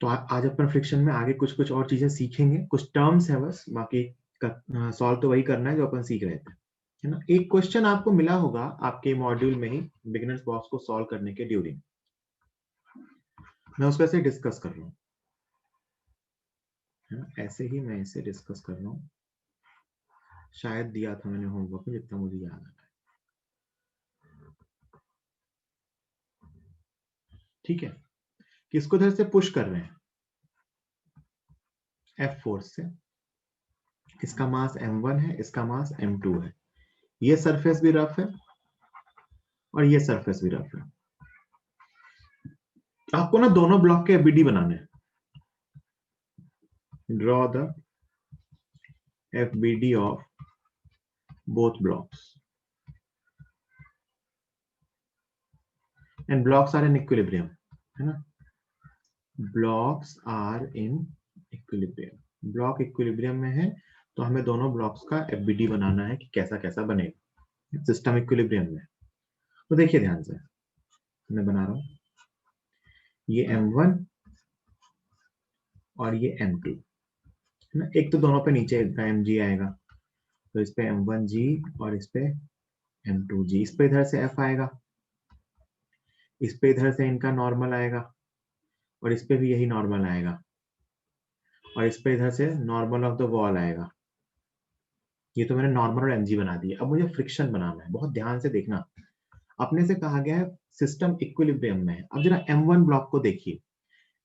तो आज अपन फ्रिक्शन में आगे कुछ कुछ और चीजें सीखेंगे, कुछ टर्म्स है बस, बाकी सॉल्व तो वही करना है जो अपन सीख रहे थे, है ना। एक क्वेश्चन आपको मिला होगा आपके मॉड्यूल में ही बिगिनर्स बॉक्स को सॉल्व करने के ड्यूरिंग, मैं उसको ऐसे डिस्कस कर रहा हूँ, है ना। ऐसे ही मैं इसे डिस्कस कर रहा हूँ, शायद दिया था मैंने होमवर्क में, जितना मुझे याद आ रहा है। ठीक है, किसको इधर से पुश कर रहे हैं, एफ फोर्स से। इसका मास m1 है, इसका मास m2 है। ये सरफेस भी रफ है और ये सरफेस भी रफ है। आपको ना दोनों ब्लॉक के एबीडी बनाने हैं। Draw the FBD of both blocks and blocks are in equilibrium, है ना। Blocks are in equilibrium, block equilibrium में है, तो हमें दोनों ब्लॉक्स का एफबीडी बनाना है कि कैसा कैसा बनेगा सिस्टम इक्विलिब्रियम में। तो देखिए ध्यान से, मैं बना रहा हूं ये m1 और ये m2, है ना। एक तो दोनों पे नीचे mg आएगा, तो इस पे m1g और इस पे m2g, इस पे इधर से f आएगा, इस पे इधर से इनका नॉर्मल आएगा और इस पे भी यही नॉर्मल आएगा, और इस पे इधर से नॉर्मल ऑफ द वॉल आएगा। ये तो मैंने नॉर्मल और mg बना दिया। अब मुझे फ्रिक्शन बनाना है, बहुत ध्यान से देखना। अपने से कहा गया है सिस्टम इक्विलिब्रियम में है। अब जरा m1 ब्लॉक को देखिए,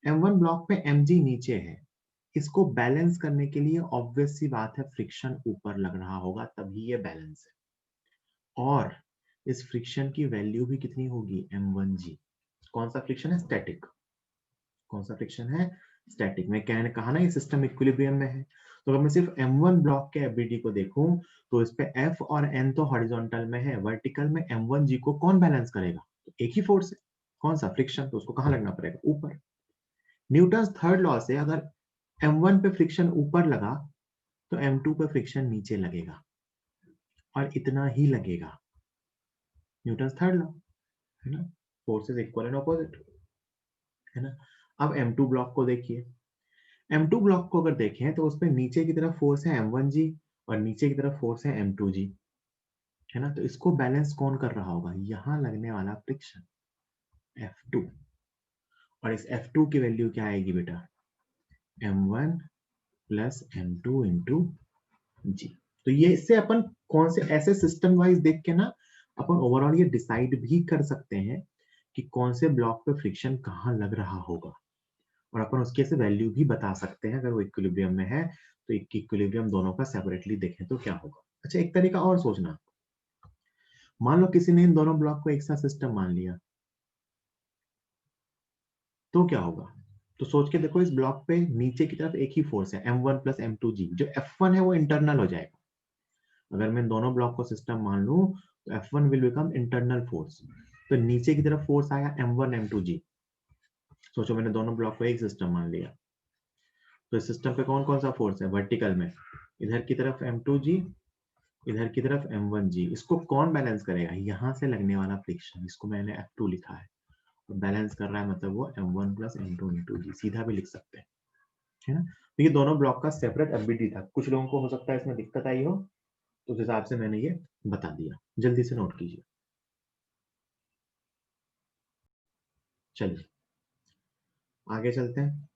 m1 ब्लॉक पे mg नीचे है, इसको बैलेंस करने के लिए ऑब्वियस सी बात है फ्रिक्शन ऊपर लग रहा होगा, तभी ये बैलेंस है। और इस फ्रिक्शन की वैल्यू भी कितनी होगी, m1g। कौन सा फ्रिक्शन है, स्टैटिक। कौन सा फ्रिक्शन है, स्टैटिक। मैं कहने कहा ना ये सिस्टम इक्विलिब्रियम में है। तो अगर मैं सिर्फ m1 ब्लॉक के एफबीडी को देखूं, तो इस पे f और n तो हॉरिजॉन्टल में है, वर्टिकल में m1g को कौन बैलेंस करेगा, तो एक ही फोर्स है। कौन सा, फ्रिक्शन, तो उसको कहां लगना पड़ेगा, ऊपर। न्यूटन थर्ड लॉ से अगर m1 पे फ्रिक्शन ऊपर लगा तो m2 पे फ्रिक्शन नीचे लगेगा, और इतना ही लगेगा। न्यूटन थर्ड लॉ, है ना, फोर्सेस इक्वल एंड ऑपोजिट, है ना। अब m2 ब्लॉक को देखिए, m2 ब्लॉक को अगर देखें तो उसमें नीचे की तरफ फोर्स है m1g और नीचे की तरफ फोर्स है m2g, है ना। तो इसको बैलेंस कौन कर रहा होगा, यहां लगने वाला फ्रिक्शन F2, और इस F2 की वैल्यू क्या आएगी बेटा, m1 प्लस m2 इंटू जी। तो ये इससे अपन कौन से ऐसे सिस्टम वाइज देख के ना अपन ओवरऑल ये डिसाइड भी कर सकते हैं कि कौन से ब्लॉक पे फ्रिक्शन कहाँ लग रहा होगा, और अपन उसके से वैल्यू भी बता सकते हैं अगर वो इक्विलिब्रियम में है। तो इक्विलिब्रियम दोनों का सेपरेटली देखें तो क्या होगा। अच्छा, एक तरीका और सोचना, मान लो किसी ने इन दोनों ब्लॉक को एक साथ सिस्टम मान लिया, तो क्या होगा। तो सोच के देखो, इस ब्लॉक पे नीचे की तरफ एक ही फोर्स है m1 प्लस m2g, जो f1 है वो इंटरनल हो जाएगा। अगर मैं दोनों ब्लॉक को सिस्टम मान लूं तो F1 will become internal force. तो नीचे की तरफ फोर्स आया m1 m2g। सोचो मैंने दोनों ब्लॉक को एक सिस्टम मान लिया, तो इस सिस्टम पे कौन कौन सा फोर्स है, वर्टिकल में इधर की तरफ m2g, इधर की तरफ m1g। इसको कौन बैलेंस करेगा, यहां से लगने वाला फ्रिक्शन, इसको मैंने F2 लिखा है, और बैलेंस कर रहा है मतलब वो m1 प्लस m2 इंटू जी, सीधा भी लिख सकते हैं, है ना। तो ये दोनों ब्लॉक का सेपरेट एफबीडी था। कुछ लोगों को हो सकता है इसमें दिक्कत आई हो, तो उस हिसाब से मैंने ये बता दिया, जल्दी से नोट कीजिए। चलिए आगे चलते हैं।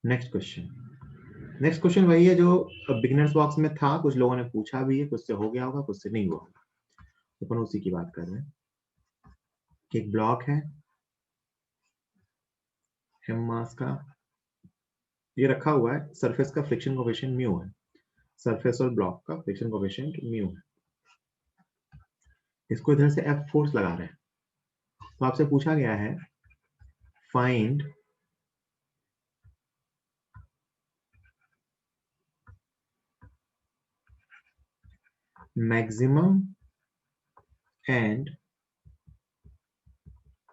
नेक्स्ट क्वेश्चन, नेक्स्ट क्वेश्चन वही है जो बिगिनर्स बॉक्स में था, कुछ लोगों ने पूछा भी है, कुछ से हो गया होगा, कुछ से नहीं हुआ होगा, तो अपन उसी की बात कर रहे हैं कि एक ब्लॉक है m मास का, ये रखा हुआ है, सरफेस का फ्रिक्शन कोएफिशिएंट म्यू है, सरफेस और ब्लॉक का फ्रिक्शन कोएफिशिएंट म्यू है। इसको इधर से F फोर्स लगा रहे हैं, तो आपसे पूछा गया है find maximum and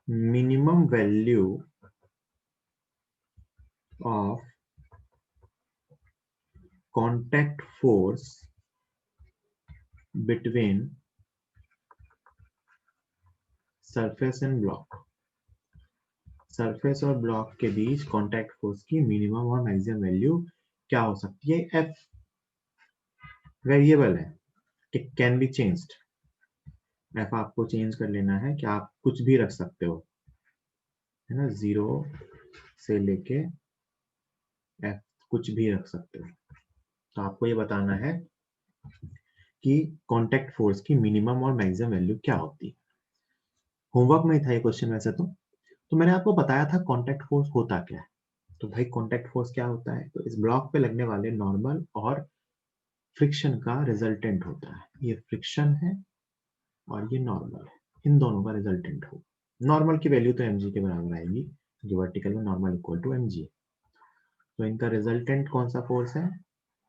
minimum value of contact force between surface and block, surface और ब्लॉक के बीच कांटेक्ट फोर्स की मिनिमम और मैक्सिमम वैल्यू क्या हो सकती है? एफ वेरिएबल है, it can be changed. F आपको चेंज कर लेना है कि आप कुछ भी रख सकते हो, है ना, 0 से लेके एफ कुछ भी रख सकते हो। तो आपको ये बताना है कि कांटेक्ट फोर्स की मिनिमम और मैक्सिमम वैल्यू क्या होती है। होमवर्क में था ये क्वेश्चन वैसे तो मैंने आपको बताया था कांटेक्ट फोर्स होता क्या है। तो भाई कांटेक्ट फोर्स क्या होता है? तो इस ब्लॉक पे लगने वाले नॉर्मल और फ्रिक्शन का रिजल्टेंट होता है। ये फ्रिक्शन है और ये नॉर्मल है, इन दोनों का रिजल्टेंट हो। नॉर्मल की वैल्यू तो mg के बराबर आएगी, जो वर्टिकल में नॉर्मल इक्वल टू mg। तो इनका रिजल्टेंट कौन सा फोर्स है?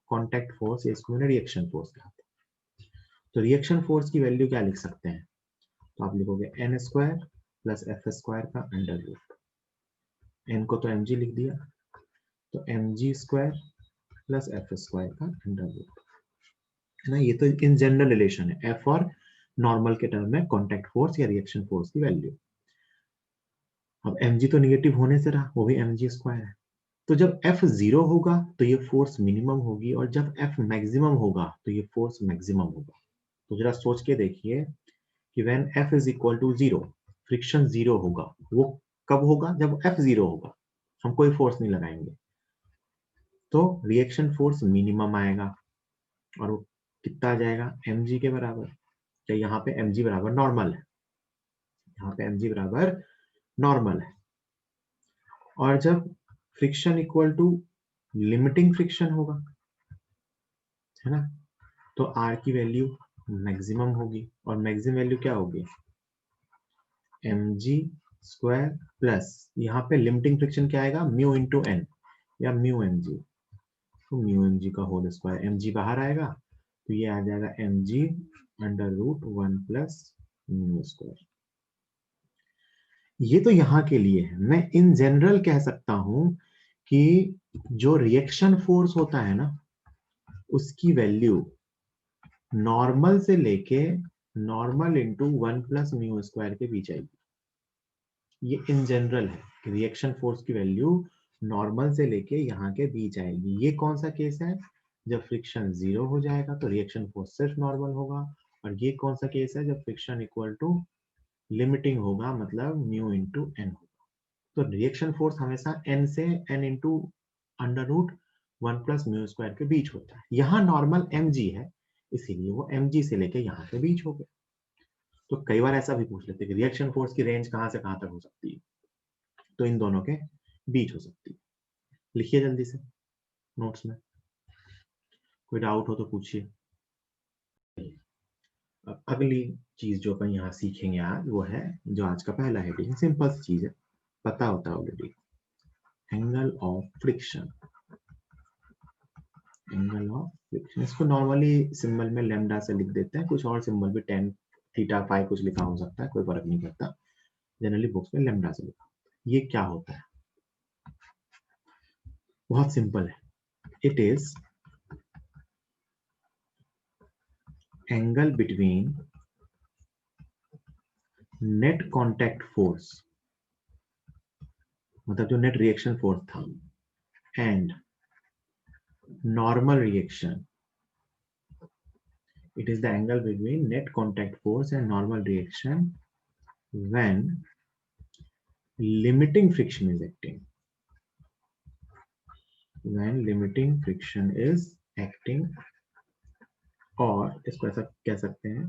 कांटेक्ट फोर्स, इसको मैंने रिएक्शन फोर्स कहा था। तो रिएक्शन फोर्स की वैल्यू क्या लिख सकते हैं? तो आप लिखोगे n square plus F square का अंडर रूट। n को तो mg लिख दिया, तो mg square plus F square का अंडर रूट, है ना। ये तो इन जनरल रिलेशन है, एफ और नॉर्मल के टर्म में कांटेक्ट फोर्स या रिएक्शन फोर्स की वैल्यू। अब mg तो निगेटिव होने से रहा, वो भी mg स्क्वायर है। तो जब f 0 होगा तो ये फोर्स मिनिमम होगी, और जब f मैक्सिमम होगा तो ये फोर्स मैक्सिमम होगा। तो जरा सोच के देखिए कि when f is equal to 0, friction 0 होगा। वो कब होगा? जब f 0 होगा, हम कोई फोर्स नहीं लगाएंगे, तो रिएक्शन फोर्स मिनिमम आएगा। और वो कितना आ जाएगा? mg के बराबर। तो यहाँ पे mg बराबर नॉर्मल है, यहाँ पे mg बराबर नॉर्मल है। और जब friction equal to limiting friction होगा, है ना, तो R की वैल्यू मैक्सिमम होगी, और मैक्सिमम वैल्यू क्या होगी? mg स्क्वायर प्लस, यहाँ पे लिमिटिंग फ्रिक्शन क्या आएगा? म्यू इंटू एन या म्यू mg। तो म्यू mg का होल स्क्वायर, mg बाहर आएगा तो ये आ जाएगा mg under root 1 plus mu square. ये तो यहाँ के लिए है। मैं इन जनरल कह सकता हूं कि जो रिएक्शन फोर्स होता है ना, उसकी वैल्यू नॉर्मल से लेके normal into 1 plus mu square के बीच आएगी। ये इन जनरल है कि रिएक्शन फोर्स की वैल्यू नॉर्मल से लेके यहाँ के बीच आएगी। ये कौन सा केस है? जब फ्रिक्शन 0 हो जाएगा तो रिएक्शन फोर्स सिर्फ नॉर्मल होगा। और ये कौन सा केस है? जब फ्रिक्शन इक्वल टू लिमिटिंग होगा, मतलब म्यू इंटू एन होगा। तो रिएक्शन फोर्स हमेशा n से n into under root 1 plus mu square के बीच होता है। यहाँ नॉर्मल mg है, इसीलिए वो mg से लेके यहाँ के बीच हो गया। तो कई बार ऐसा भी पूछ लेते हैं कि रिएक्शन फोर्स की रेंज कहाँ से कहाँ तक हो सकती है? तो इन दोनों के बीच हो सकती है। लिखिए जल्दी से नोट्स में, कोई डाउट हो तो पूछिए। अब अगली चीज जो अपन यहाँ सीखेंगे आज, वो है जो आज का पहला हेडिंग, सिंपल सी चीज है, पता होता है already, angle of friction. Angle of friction, इसको नॉर्मली सिंबल में लेमडा से लिख देते हैं, कुछ और सिंबल भी टेन थीटा फाई कुछ लिखा हो सकता है, कोई फर्क नहीं पड़ता। जनरली बुक्स में लेमडा से लिखा। ये क्या होता है? बहुत सिंपल है, it is angle between net contact force, मतलब जो नेट रिएक्शन फोर्स था, and normal reaction. It is the angle between net contact force and normal reaction when limiting friction is acting. When limiting friction is acting, और इसको ऐसा कह सकते हैं,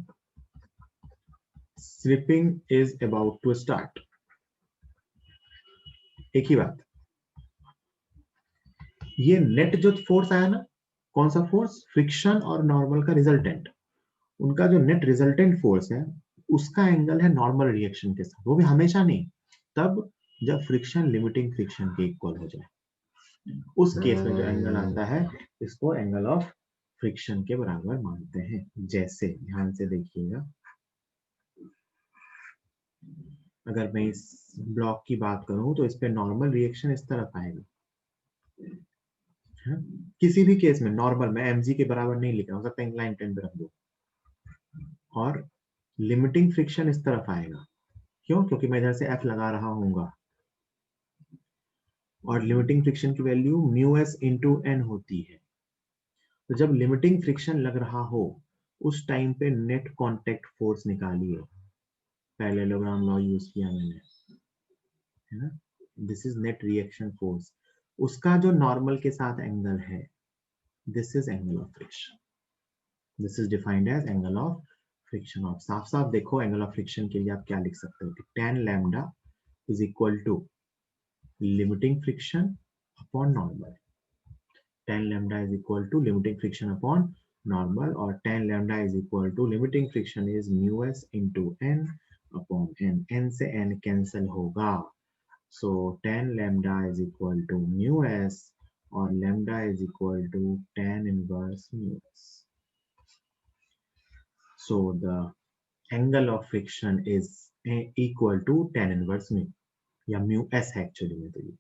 slipping is about to start. एक ही बात। ये नेट जो फोर्स आया ना, कौन सा फोर्स? फ्रिक्शन और नॉर्मल का रिजल्टेंट। उनका जो नेट रिजल्टेंट फोर्स है, उसका एंगल है नॉर्मल रिएक्शन के साथ। वो भी हमेशा नहीं, तब जब फ्रिक्शन लिमिटिंग फ्रिक्शन के इक्वल हो जाए, उस केस में जो एंगल आता है, इसको एंगल ऑफ फ्रिक्शन के बराबर मानते हैं। जैसे ध्यान से देखिएगा, अगर मैं इस ब्लॉक की बात करूं तो इस पे नॉर्मल रिएक्शन इस तरफ आएगा, है? किसी भी केस में नॉर्मल में mg के बराबर नहीं लिखा, हो सकता है इंक्लाइन प्लेन पे रख दो। और लिमिटिंग फ्रिक्शन इस तरफ आएगा, क्यों? क्योंकि मैं इधर से f लगा रहा हूँगा, और लिमिटिंग फ्रिक्शन की value mu S into N होती है। तो जब लिमिटिंग फ्रिक्शन लग रहा हो उस टाइम पे नेट कांटेक्ट फोर्स निकालिए। पैरेललोग्राम लॉ यूज किया मैंने, है ना। This is net reaction force, उसका जो नॉर्मल के साथ एंगल है, this is angle of friction. This is defined as angle of friction. Of साफ साफ देखो एंगल ऑफ फ्रिक्शन के लिए आप क्या लिख सकते हो कि tan lambda is equal to limiting friction upon normal. tan lambda is equal to limiting friction upon normal, और tan lambda is equal to limiting friction is mu s into n upon n। n से n cancel होगा, so tan lambda is equal to mu s और lambda is equal to tan inverse mu s। So the angle of friction is equal to tan inverse mu, या mu s है actually में, तो ये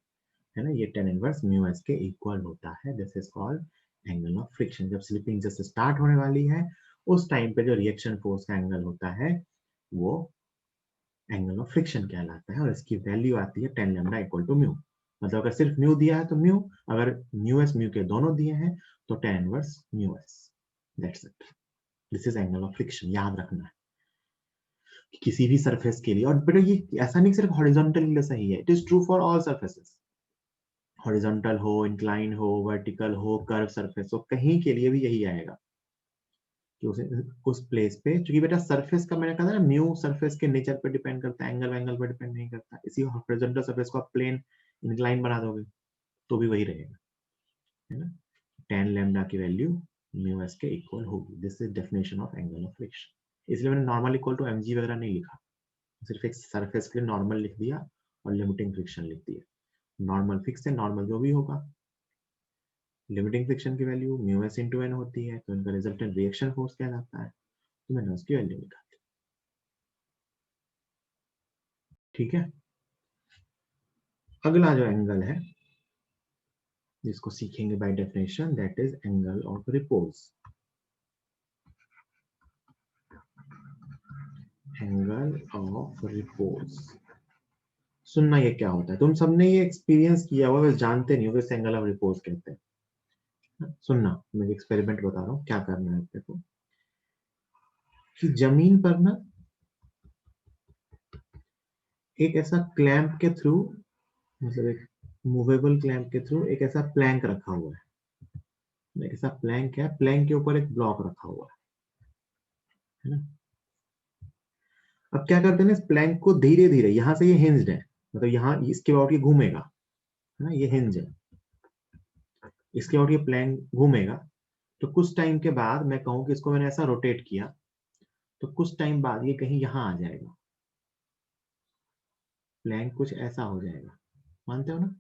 है ना, ये tan इनवर्स म्यू एस के इक्वल होता है। This is called angle of friction. जब स्लिपिंग जस्ट स्टार्ट होने वाली है उस टाइम पे जो रिएक्शन फोर्स का एंगल होता है वो एंगल ऑफ फ्रिक्शन कहलाता है, और इसकी वैल्यू आती है tan lambda equal to mu. मतलब अगर सिर्फ म्यू दिया है तो म्यू, अगर म्यू एस म्यू के दोनों दिए हैं तो tan inverse mu S. That's it, this is angle of friction. याद रखना है कि किसी भी सरफेस के लिए, और बेटा ये ऐसा नहीं सिर्फ हॉरिजॉन्टल के लिए सही है, it is true for all surfaces. Horizontal हो, इंक्लाइन हो, वर्टिकल हो, कर्व सरफेस हो, कहीं के लिए भी यही आएगा कि उस प्लेस पे, क्योंकि बेटा सरफेस का मैंने कहा था ना, म्यू सरफेस के नेचर पे डिपेंड करता है, एंगल एंगल पे डिपेंड नहीं करता। इसी हॉरिजॉन्टल सरफेस को आप प्लेन इंक्लाइन बना दोगे तो भी वही रहेगा, है ना। tan लैम्डा की वैल्यू म्यू एस के इक्वल होगी। This is definition of angle of friction. इसलिए मैंने नॉर्मल इक्वल टू mg वगैरह नहीं लिखा, सिर्फ एक सरफेस के लिए नॉर्मल लिख दिया और लिमिटिंग फ्रिक्शन लिख दिया। नॉर्मल फिक्स है, नॉर्मल जो भी होगा। लिमिटिंग फ्रिक्शन की value mu S into N होती है, तो इनका रिजल्टेंट रिएक्शन फोर्स कहलाता है, तो मैंने उसकी वैल्यू निकाली। ठीक है, अगला जो एंगल है जिसको सीखेंगे by definition, that is angle of repose. Angle of repose, सुनना ये क्या होता है, तुम सबने ये एक्सपीरियंस किया हुआ, बस जानते नहीं हो कि एंगल ऑफ रिपोज कहते हैं। सुनना, मैं एक्सपेरिमेंट बता रहा हूँ क्या करना है अपने को, कि जमीन पर ना एक ऐसा क्लैंप के थ्रू, मतलब एक मूवेबल क्लैंप के थ्रू एक ऐसा प्लैंक रखा हुआ है। एक ऐसा प्लैंक है, प्लैंक के ऊपर एक ब्लॉक रखा हुआ है ना। अब क्या करते हैं, इस प्लैंक को धीरे धीरे, यहां से ये हिंज्ड है, मतलब यहाँ इसके बाद ये घूमेगा, है ना, ये हिंज है, इसके बाद ये प्लैंक घूमेगा। तो कुछ टाइम के बाद मैं कहूँ कि इसको मैंने ऐसा रोटेट किया, तो कुछ टाइम बाद ये कहीं यहाँ आ जाएगा, प्लैंक कुछ ऐसा हो जाएगा, मानते हो ना,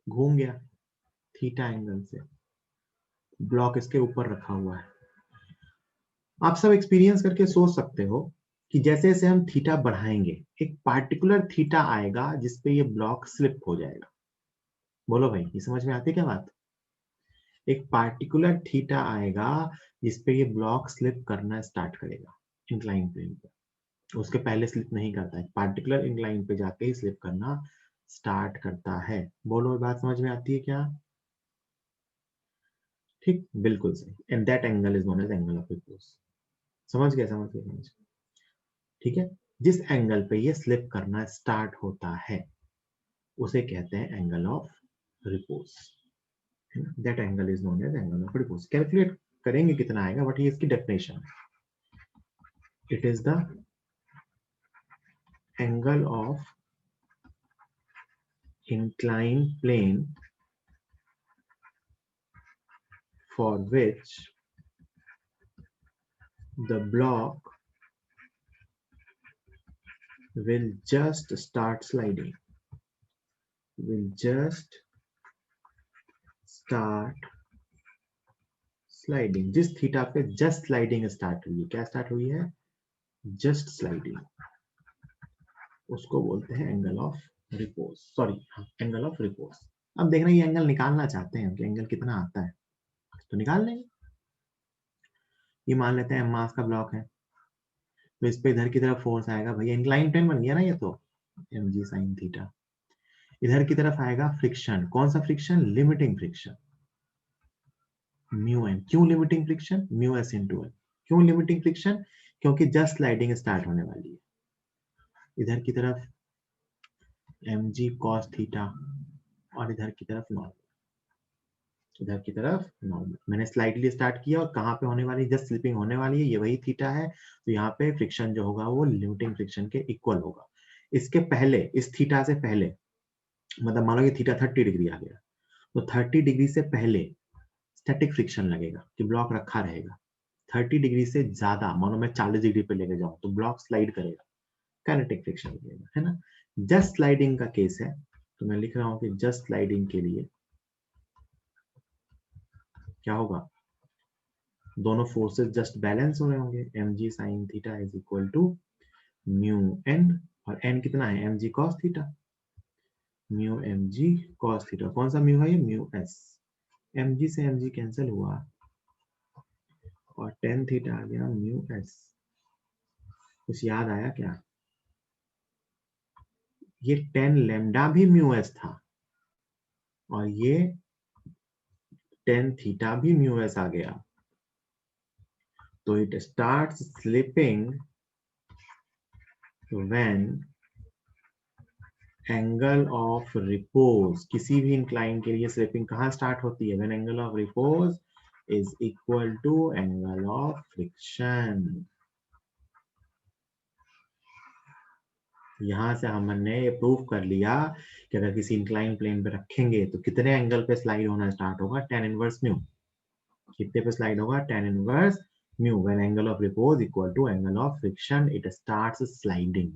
घूम गया थीटा एंगल से, ब्लॉक इसके ऊपर रखा हुआ है। आप सब एक्सपीरियंस करके सोच सकते हो कि जैसे जैसे हम थीटा बढ़ाएंगे एक पार्टिकुलर थीटा आएगा जिसपे ये ब्लॉक स्लिप हो जाएगा। बोलो भाई, ये समझ में आती है क्या बात। एक पार्टिकुलर थीटा आएगा जिसपे ये ब्लॉक स्लिप करना स्टार्ट करेगा इंक्लाइन प्लेन पे, उसके पहले स्लिप नहीं करता है, पार्टिकुलर इंक्लाइन पे जाके ही स्लिप करना स्टार्ट करता है। बोलो, बात समझ में आती है क्या। ठीक, बिल्कुल सही, and that angle is known as angle of repose. समझ गए, समझ गए, समझ गए। ठीक है, जिस एंगल पे ये स्लिप करना स्टार्ट होता है उसे कहते हैं angle of repose. That angle is known as angle of repose. Calculate करेंगे कितना आएगा, बट ये इसकी डेफिनेशन है। It is the angle of inclined plane for which the block will just start sliding, will just start sliding। जिस theta पे just sliding start हुई है, क्या स्टार्ट हुई है, जस्ट स्लाइडिंग, उसको बोलते हैं angle of repose. Sorry, angle of repose. अब देखना, ये एंगल निकालना चाहते हैं कि एंगल कितना आता है, तो निकाल लेंगे। ये मान लेते हैं मास का ब्लॉक है, तो इस पे इधर की तरफ फोर्स आएगा, भैया इंक्लाइन प्लेन बन गया ना ये, तो mg sin थीटा। इधर की तरफ आएगा फ्रिक्शन, कौन सा friction, limiting friction, mu N. क्यों limiting friction, mu S into N. क्यों लिमिटिंग फ्रिक्शन, क्योंकि जस्ट स्लाइडिंग स्टार्ट होने वाली है। इधर की तरफ mg cos थीटा और इधर की तरफ नॉर्मल, इधर की तरफ नॉर्मल। मैंने स्लाइडली स्टार्ट किया और कहाँ पे होने वाली, जस्ट स्लिपिंग होने वाली है, ये वही थीटा है, तो यहाँ पे फ्रिक्शन जो होगा वो लिमिटिंग फ्रिक्शन के इक्वल होगा। इसके पहले, इस थीटा से पहले, मतलब मान लो ये थीटा 30 डिग्री आ गया, तो 30 डिग्री से पहले स्टैटिक फ्रिक्शन लगेगा कि ब्लॉक रखा रहेगा। 30 डिग्री से ज्यादा, मानो मैं 40 डिग्री पे लेके जाऊं तो ब्लॉक स्लाइड करेगा, काइनेटिक फ्रिक्शन लगेगा, है ना। जस्ट स्लाइडिंग का केस है, तो मैं लिख रहा हूं कि जस्ट स्लाइडिंग के लिए क्या होगा, दोनों फोर्सेस जस्ट बैलेंस हो रहे होंगे, mg sin theta is equal to mu n, और n कितना है, mg cos theta, mu mg cos theta, कौन सा म्यू है ये, म्यू s। mg से mg कैंसिल हुआ और tan थीटा आ गया म्यू s। कुछ याद आया क्या, ये tan लैम्डा भी म्यू s था और ये tan थीटा भी म्यू s आ गया, तो it starts slipping when angle of repose, किसी भी इंक्लाइन के लिए स्लिपिंग कहाँ स्टार्ट होती है, when angle of repose is equal to angle of friction. यहां से हमने ये प्रूव कर लिया कि अगर किसी इंक्लाइन प्लेन पे रखेंगे तो कितने एंगल पे स्लाइड होना स्टार्ट होगा, tan इनवर्स म्यू। कितने पे स्लाइड होगा, tan inverse mu, when angle of repose equal to angle of friction it starts sliding,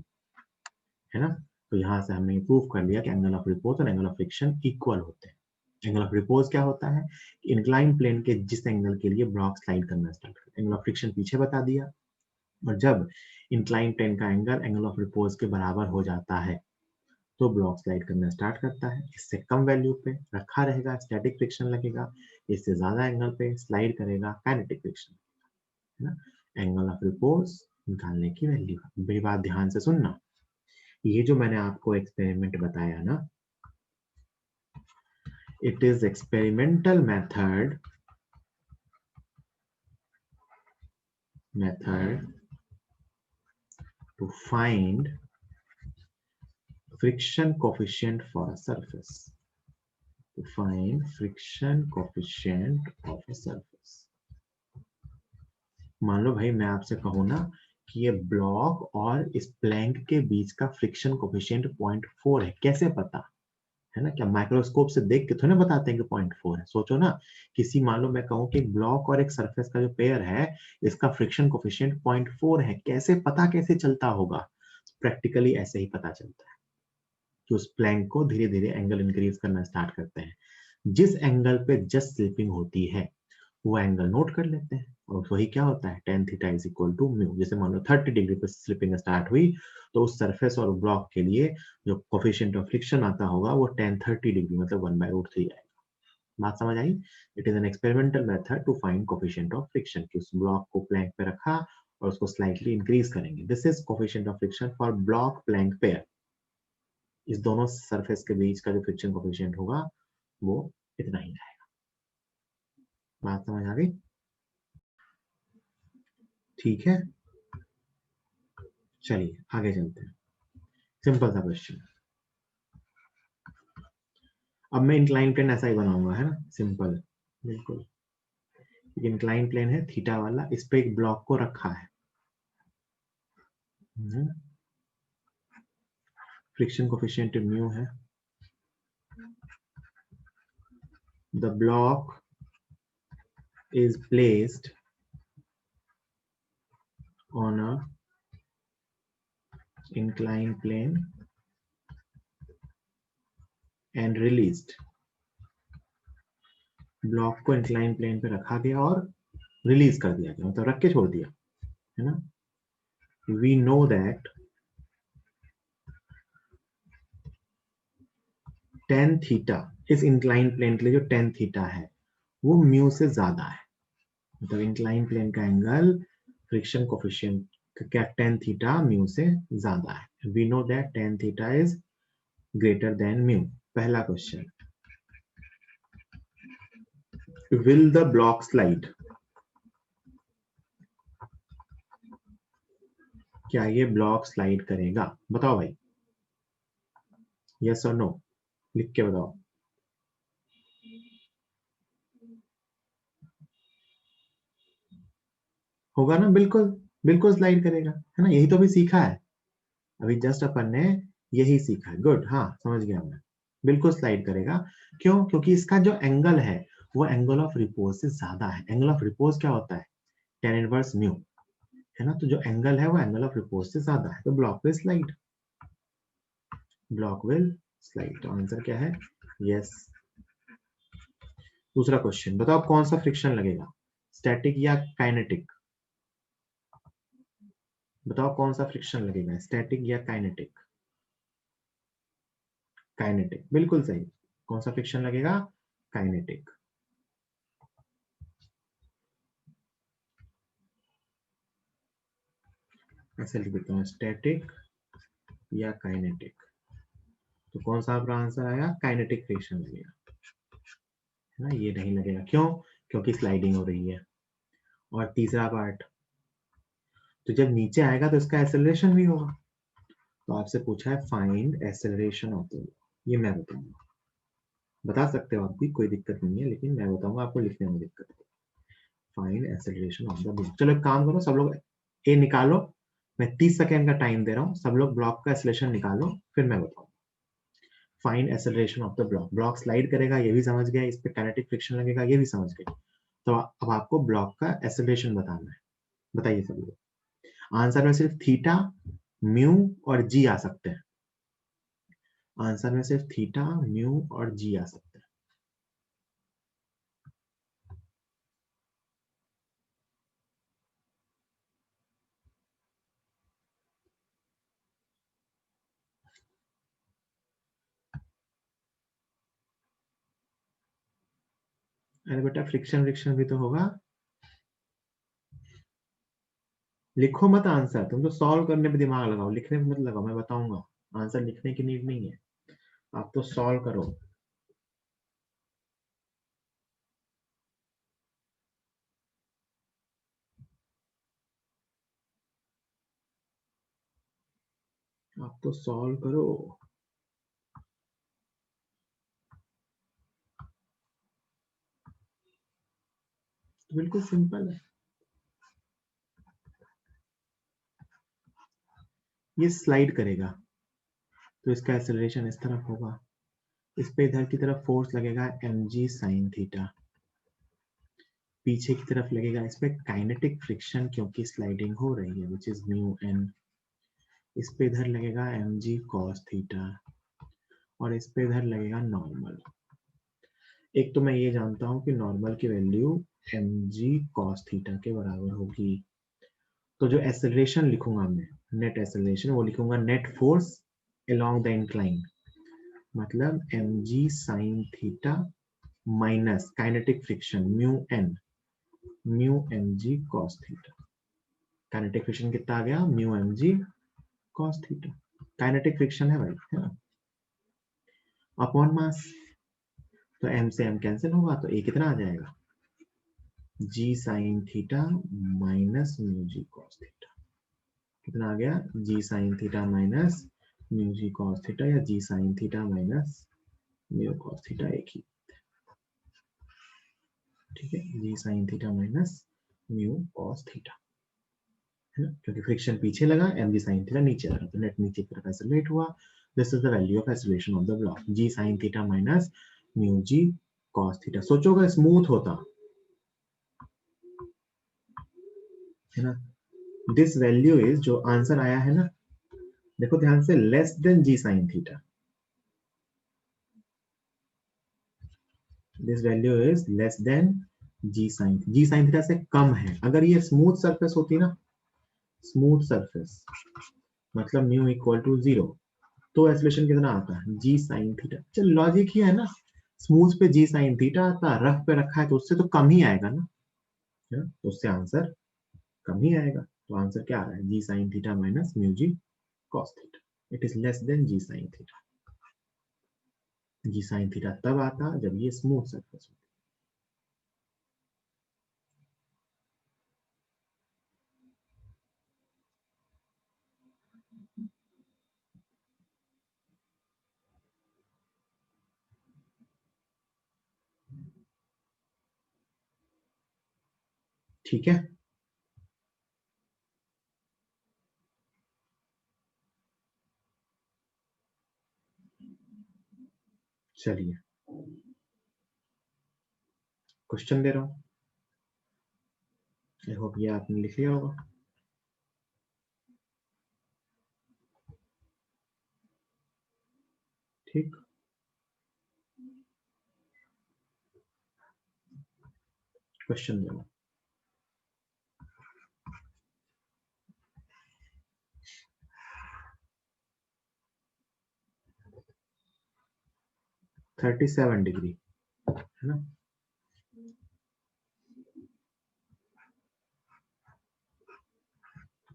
है ना। तो यहां से हमने प्रूव कर लिया कि एंगल ऑफ रिपोज और एंगल ऑफ फ्रिक्शन इक्वल होते हैं। एंगल ऑफ रिपोज क्या होता है, इंक्लाइन प्लेन के जिस एंगल के लिए ब्लॉक स्लाइड करना स्टार्ट करता है। एंगल ऑफ फ्रिक्शन पीछे बता दिया, और जब इंक्लाइन प्लेन का एंगल ऑफ रिपोज के बराबर हो जाता है तो ब्लॉक स्लाइड करना स्टार्ट करता है। इससे कम वैल्यू पे रखा रहेगा, स्टैटिक फ्रिक्शन लगेगा, इससे ज्यादा एंगल पे स्लाइड करेगा, काइनेटिक फ्रिक्शन, है ना। एंगल ऑफ रिपोज निकालने की वैल्यू, मेरी बात ध्यान से सुनना, ये जो मैंने आपको एक्सपेरिमेंट बताया ना, it is experimental method to find friction coefficient for a surface, to find friction coefficient of a surface। मान लो भाई मैं आपसे कहूँ ना कि ये ब्लॉक और इस प्लैंक के बीच का फ्रिक्शन कोफिशिएंट 0.4 है, कैसे पता, है ना। क्या माइक्रोस्कोप से देख के थोड़ा ना बताते हैं कि 0.4 है, सोचो ना, किसी, मान लो मैं कहूँ कि एक ब्लॉक और एक सरफेस का जो पेयर है इसका फ्रिक्शन कोफिशिएंट 0.4 है, कैसे पता, कैसे चलता होगा, प्रैक्टिकली ऐसे ही पता चलता है कि उस प्लैंक को धीरे धीरे एंगल इंक्रीज करना स्टार्ट करते हैं, जिस एंगल पे जस्ट स्लिपिंग होती है वो एंगल नोट कर लेते हैं, और वही क्या होता है, tan theta is equal to mu. जैसे मान लो 30 डिग्री पे स्लिपिंग स्टार्ट हुई तो उस सरफेस और ब्लॉक के लिए जो कोफिशिएंट ऑफ फ्रिक्शन आता होगा वो tan 30 डिग्री मतलब 1/√3 आएगा। बात समझ आई। It is an experimental method to find coefficient of friction, कि उस ब्लॉक को प्लैंक पे रखा और उसको स्लाइटली इंक्रीज करेंगे। This is coefficient of friction for block plank pair. इस दोनों सरफेस के बीच का जो फ्रिक्शन कोफिशिएंट होगा वो इतना ही रहेगा। बात समझ आ गई, ठीक है। चलिए आगे चलते हैं, सिंपल सा क्वेश्चन। अब मैं इंक्लाइन प्लेन ऐसा ही बनाऊंगा, है ना, सिंपल, बिल्कुल। इंक्लाइन प्लेन है थीटा वाला, इस पे एक ब्लॉक को रखा है, फ्रिक्शन कोफिशिएंट म्यू है, the block is placed on a inclined plane and released। Block को इंक्लाइन प्लेन पे रखा गया और रिलीज कर दिया गया, मतलब रख के छोड़ दिया, है ना। We know that tan theta, इस इंक्लाइन प्लेन के लिए जो tan थीटा है वो म्यू से ज्यादा है, मतलब इंक्लाइन प्लेन का एंगल फ्रिक्शन कोफिशिएंट क्या tan थीटा म्यू से ज्यादा है। We know that tan theta is greater than mu, पहला question, will the block slide, क्या ये ब्लॉक स्लाइड करेगा? बताओ भाई, यस और नो, लिख के बताओ। होगा ना, बिल्कुल बिल्कुल स्लाइड करेगा, है ना, यही तो अभी सीखा है, अभी जस्ट अपन ने यही सीखा है। गुड, हाँ समझ गया मैं, बिल्कुल स्लाइड करेगा। क्यों? क्योंकि इसका जो एंगल है वो एंगल ऑफ रिपोज से ज्यादा है। एंगल ऑफ रिपोज क्या होता है? tan इनवर्स म्यू, है ना, तो जो एंगल है वो एंगल ऑफ रिपोज से ज्यादा है, तो block will slide, block will slide. तो आंसर क्या है? यस। दूसरा क्वेश्चन, बताओ कौन सा फ्रिक्शन लगेगा, स्टैटिक या काइनेटिक? बताओ कौन सा फ्रिक्शन लगेगा, स्टैटिक या काइनेटिक? काइनेटिक, बिल्कुल सही। कौन सा फ्रिक्शन लगेगा? काइनेटिक। ऐसे लिख देता हूँ, स्टैटिक या काइनेटिक। तो कौन सा आपका आंसर आया? काइनेटिक फ्रिक्शन लगेगा, है ना, ये नहीं लगेगा। क्यों? क्योंकि स्लाइडिंग हो रही है। और तीसरा पार्ट, तो जब नीचे आएगा तो इसका एक्सेलरेशन भी होगा। तो आपसे पूछा है फाइंड एक्सेलरेशन ऑफ द, ये मैं बताऊंगा, बता सकते हो आप भी, कोई दिक्कत नहीं है, लेकिन मैं बताऊंगा, आपको लिखने में दिक्कत है। Find acceleration of the block. चलो एक काम करो, सब लोग ए निकालो, मैं 30 सेकेंड का टाइम दे रहा हूँ, सब लोग ब्लॉक का एक्सेलरेशन निकालो, फिर मैं बताऊँ। Find acceleration of the block, block slide करेगा ये भी समझ गया, इस पे काइनेटिक फ्रिक्शन लगेगा ये भी समझ गए। तो अब आपको ब्लॉक का एक्सेलरेशन बताना है, बताइए सब लोग। आंसर में सिर्फ थीटा, म्यू और जी आ सकते हैं। आंसर में सिर्फ थीटा, म्यू और जी आ सकते हैं। अरे बेटा फ्रिक्शन फ्रिक्शन भी तो होगा, लिखो मत आंसर, तुम तो सॉल्व करने पे दिमाग लगाओ, लिखने पे मत लगाओ, मैं बताऊंगा। आंसर लिखने की नीड नहीं है, आप तो सॉल्व करो। आप तो सॉल्व करो। तो बिल्कुल सिंपल है, ये स्लाइड करेगा तो इसका एक्सेलरेशन इस तरफ होगा, इस पे इधर की तरफ फोर्स लगेगा mg sin थीटा, पीछे की तरफ लगेगा इस पे काइनेटिक फ्रिक्शन क्योंकि स्लाइडिंग हो रही है विच इज म्यू एन, इस पे इधर लगेगा mg cos थीटा और इस पे इधर लगेगा नॉर्मल। एक तो मैं ये जानता हूं कि नॉर्मल की वैल्यू mg cos थीटा के बराबर होगी, तो जो एक्सेलरेशन लिखूंगा मैं, नेट एक्सेलरेशन, वो लिखूंगा net force along the incline, मतलब mg sin theta minus kinetic friction mu N, mu mg cos theta. Kinetic friction कितना आ गया? Mu mg cos theta, kinetic friction है भाई, है ना, अपॉन मास, तो m से m कैंसिल होगा, तो a कितना आ जाएगा? g sin theta minus mu जी cos थीटा, कितना आ गया? g sin theta minus mu जी cos थीटा, या g sin theta minus mu cos theta, एक ही, ठीक है, g sin theta minus mu cos theta, है ना, क्योंकि फ्रिक्शन पीछे लगा, mg sin थीटा नीचे लगा, तो नेट नीचे की तरफ एक्सेलरेट हुआ। This is the value of acceleration of the block, g sin theta minus mu ji cos theta. सोचो अगर स्मूथ होता, है ना, दिस वैल्यू इज, जो आंसर आया है ना, देखो ध्यान से, less than g sin theta, this value is less than g sin theta से कम है। अगर ये स्मूथ सरफेस होती ना, स्मूथ सरफेस, मतलब म्यू इक्वल टू 0, तो एक्सेलरेशन कितना आता है? g sin theta. चल लॉजिक ही है ना, स्मूथ पे g sin थीटा आता, रफ पे रखा है तो उससे तो कम ही आएगा ना, है ना, तो उससे आंसर कम ही आएगा। तो आंसर क्या आ रहा है? g sin theta minus mu ji cos theta, it is less than g sin theta, G sine theta तब आता जब ये स्मूथ सरफेस हो। ठीक है, चलिए क्वेश्चन दे रहा हूं, आई होप ये आपने लिख लिया होगा। ठीक, क्वेश्चन दे रहा हूं। $37 है ना,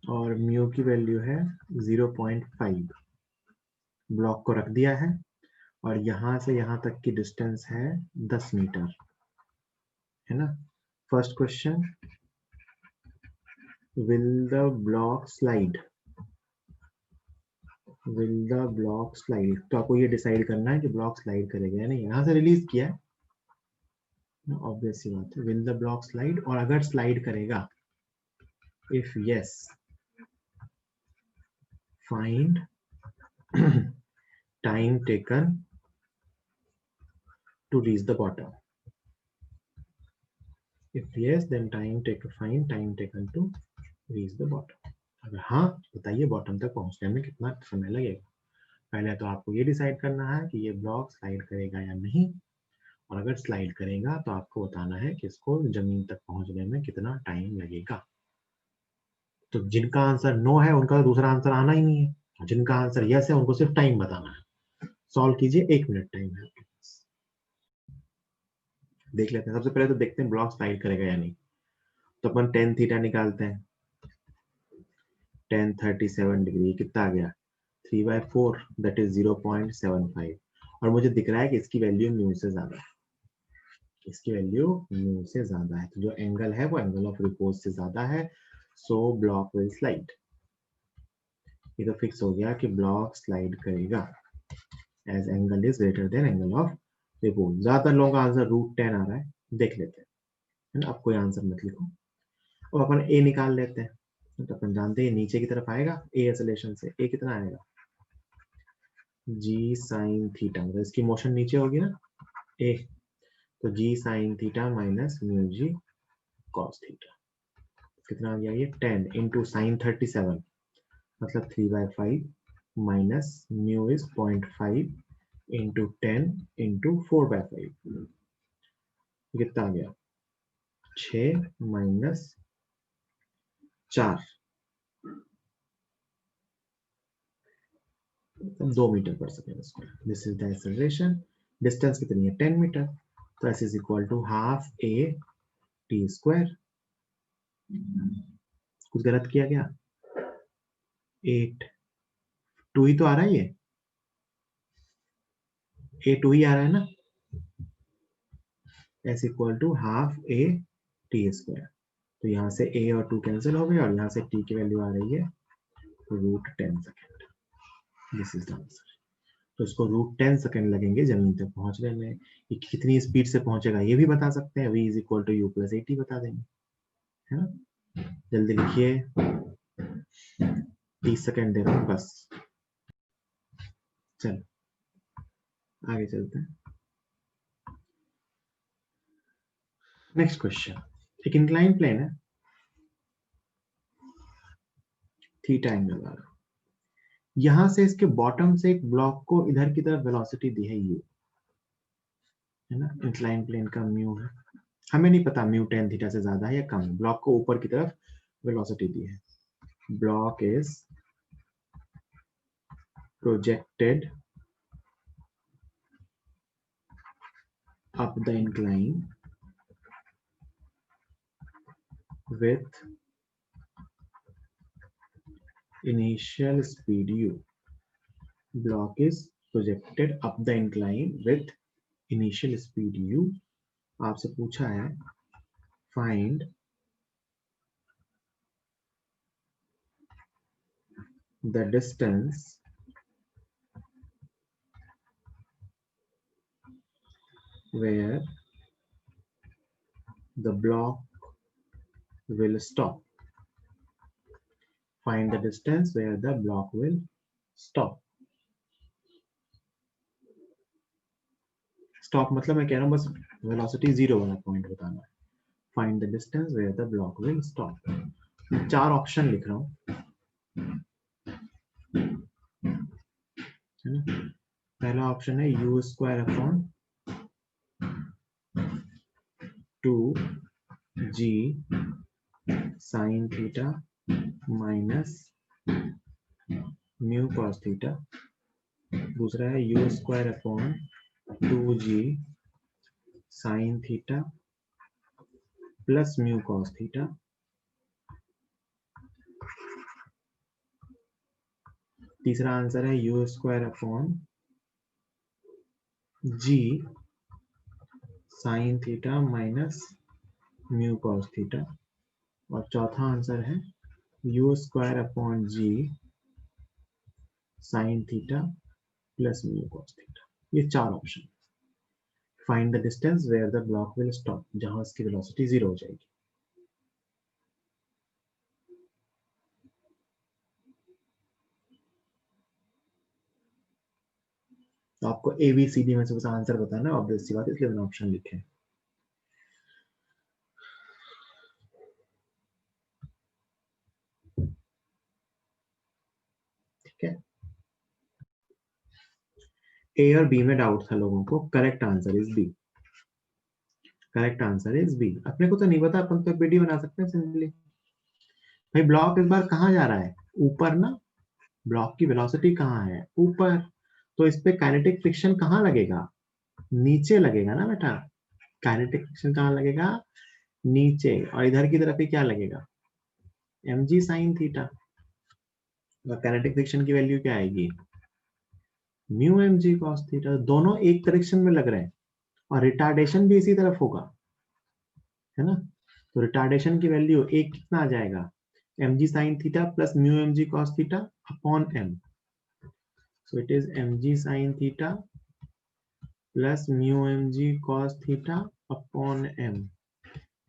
और म्यू की वैल्यू है 0.5। ब्लॉक को रख दिया है और यहां से यहां तक की डिस्टेंस है 10 मीटर, है ना। First question, will the block slide, will the block slide, तो आपको ये डिसाइड करना है कि ब्लॉक स्लाइड करेगा या नहीं। यहां से रिलीज किया है, ऑब्वियस सी बात है, विल द ब्लॉक स्लाइड, और अगर स्लाइड करेगा, if yes find time taken to reach the bottom. If yes, then find time taken to reach the bottom. अगर हाँ, बताइए बॉटम तक पहुंचने में कितना समय लगेगा। पहले तो आपको ये डिसाइड करना है कि ये ब्लॉक स्लाइड करेगा या नहीं, और अगर स्लाइड करेगा तो आपको बताना है कि इसको जमीन तक पहुंचने में कितना टाइम लगेगा। तो जिनका आंसर नो है उनका तो दूसरा आंसर आना ही नहीं है, जिनका आंसर यस है उनको सिर्फ टाइम बताना है। सॉल्व कीजिए, 1 मिनट टाइम है आपके पास। देख लेते हैं, सबसे पहले तो देखते हैं ब्लॉक स्लाइड करेगा या नहीं। तो अपन टेन थीटा निकालते हैं, 1037 डिग्री कितना आ गया, 3/4, दैट इज 0.75। और मुझे दिख रहा है कि इसकी वैल्यू म्यू से ज्यादा है, इसकी वैल्यू म्यू से ज्यादा है, तो जो एंगल है वो एंगल ऑफ रिपोज से ज्यादा है, सो ब्लॉक विल स्लाइड। ये तो फिक्स हो गया कि ब्लॉक स्लाइड करेगा as angle is greater than angle of repose. ज्यादातर लोगों का आंसर √10 आ रहा है, देख लेते हैं, है ना। अब कोई आंसर मत लिखो, अब अपन ए निकाल लेते हैं। तो अपन जानते हैं नीचे की तरफ आएगा, ए एक्सेलरेशन से ए कितना आएगा, जी साइन थीटा, मतलब इसकी मोशन नीचे होगी ना ए, तो जी साइन थीटा माइनस म्यू जी कॉस थीटा, कितना आ गया ये 10 इंटू साइन 37, मतलब 3/5 minus mu is 0.5 into 10 into 4/5, कितना आ गया 6 minus 4, 2 metre per second square. This is the acceleration, distance कितनी है 10 मीटर, तो S is equal to half A T square. कुछ गलत किया गया, 8 2 ही तो आ रहा है, ये ए 2 ही आ रहा है ना, S equal to half A T square. तो यहाँ से ए और 2 कैंसिल हो गए और यहाँ से टी की वैल्यू आ रही है √10 second. This is the answer. तो इसको √10 सेकेंड लगेंगे जमीन तक पहुंचने में। ये कितनी स्पीड से पहुंचेगा ये भी बता सकते हैं, v is equal to U plus A T बता देंगे, है ना। जल्दी लिखिए, 30 सेकेंड दे रहा हूँ बस। चल आगे चलते हैं। नेक्स्ट क्वेश्चन, एक इंक्लाइन प्लेन है, थीटा एंगल वाला, यहां से इसके बॉटम से एक ब्लॉक को इधर की तरफ वेलोसिटी दी है u, है ना। इंक्लाइन प्लेन का म्यू है, हमें नहीं पता म्यू 10 थीटा से ज्यादा है या कम है, ब्लॉक को ऊपर की तरफ वेलोसिटी दी है। Block is projected up the incline with initial speed u. Block is projected up the incline with initial speed u। आपसे पूछा है find the distance where the block will stop. Find the distance where the block will stop. Stop मतलब मैं कह रहा हूँ बस velocity 0 वाला पॉइंट बताना है। Find the distance where the block will stop. मैं 4 ऑप्शन लिख रहा हूँ, है ना। पहला ऑप्शन है u square upon 2g sin theta minus mu cos theta. दूसरा है u square upon 2g sin theta plus mu cos theta. तीसरा आंसर है u square upon g sin theta minus mu cos theta. और चौथा answer है u square upon g sin theta plus mu cos theta. ये 4 option. Find the distance where the block will stop, जहां उसकी velocity 0 हो जाएगी। तो आपको ए बी सी डी में से बस आंसर बताना है, ऑब्वियस सी बात है, इसलिए मैंने ऑप्शन लिखे हैं। ठीक है, ए और बी में डाउट था लोगों को। Correct answer is B. Correct answer is B. अपने को तो नहीं पता, अपन तो वीडियो बना सकते हैं सिंपली। भाई ब्लॉक इस बार कहाँ जा रहा है? ऊपर ना। ब्लॉक की वेलोसिटी कहाँ है? ऊपर। तो इस पे काइनेटिक फ्रिक्शन कहाँ लगेगा? नीचे लगेगा ना बेटा। काइनेटिक फ्रिक्शन कहाँ लगेगा? नीचे। और इधर की तरफ ही क्या लगेगा? mg sin theta. और काइनेटिक फ्रिक्शन की वैल्यू क्या आएगी? Mu mg cos theta. दोनों एक डायरेक्शन में लग रहे हैं और रिटार्डेशन भी इसी तरफ होगा, है ना। तो रिटार्डेशन की वैल्यू एक कितना आ जाएगा? mg sin theta plus mu mg cos theta upon m। So it is mg sin theta plus mu mg cos theta upon m।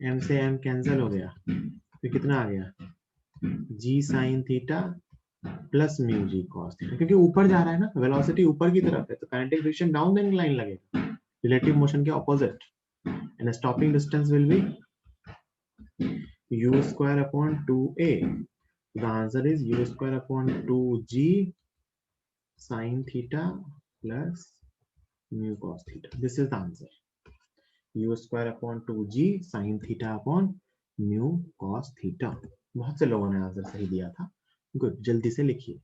m से m कैंसिल हो गया, तो कितना आ गया? g sin theta plus mu जी cos theta. क्योंकि ऊपर जा रहा है ना, वेलोसिटी ऊपर की तरफ है, तो kinetic friction down the incline लगेगा, रिलेटिव मोशन के opposite. And stopping distance will be u square upon 2a. The answer is u square upon 2g sin theta plus mu cos theta. This is the answer. u square upon 2g sin theta upon mu cos theta. बहुत से लोगों ने answer सही दिया था। Good, जल्दी से लिखिए।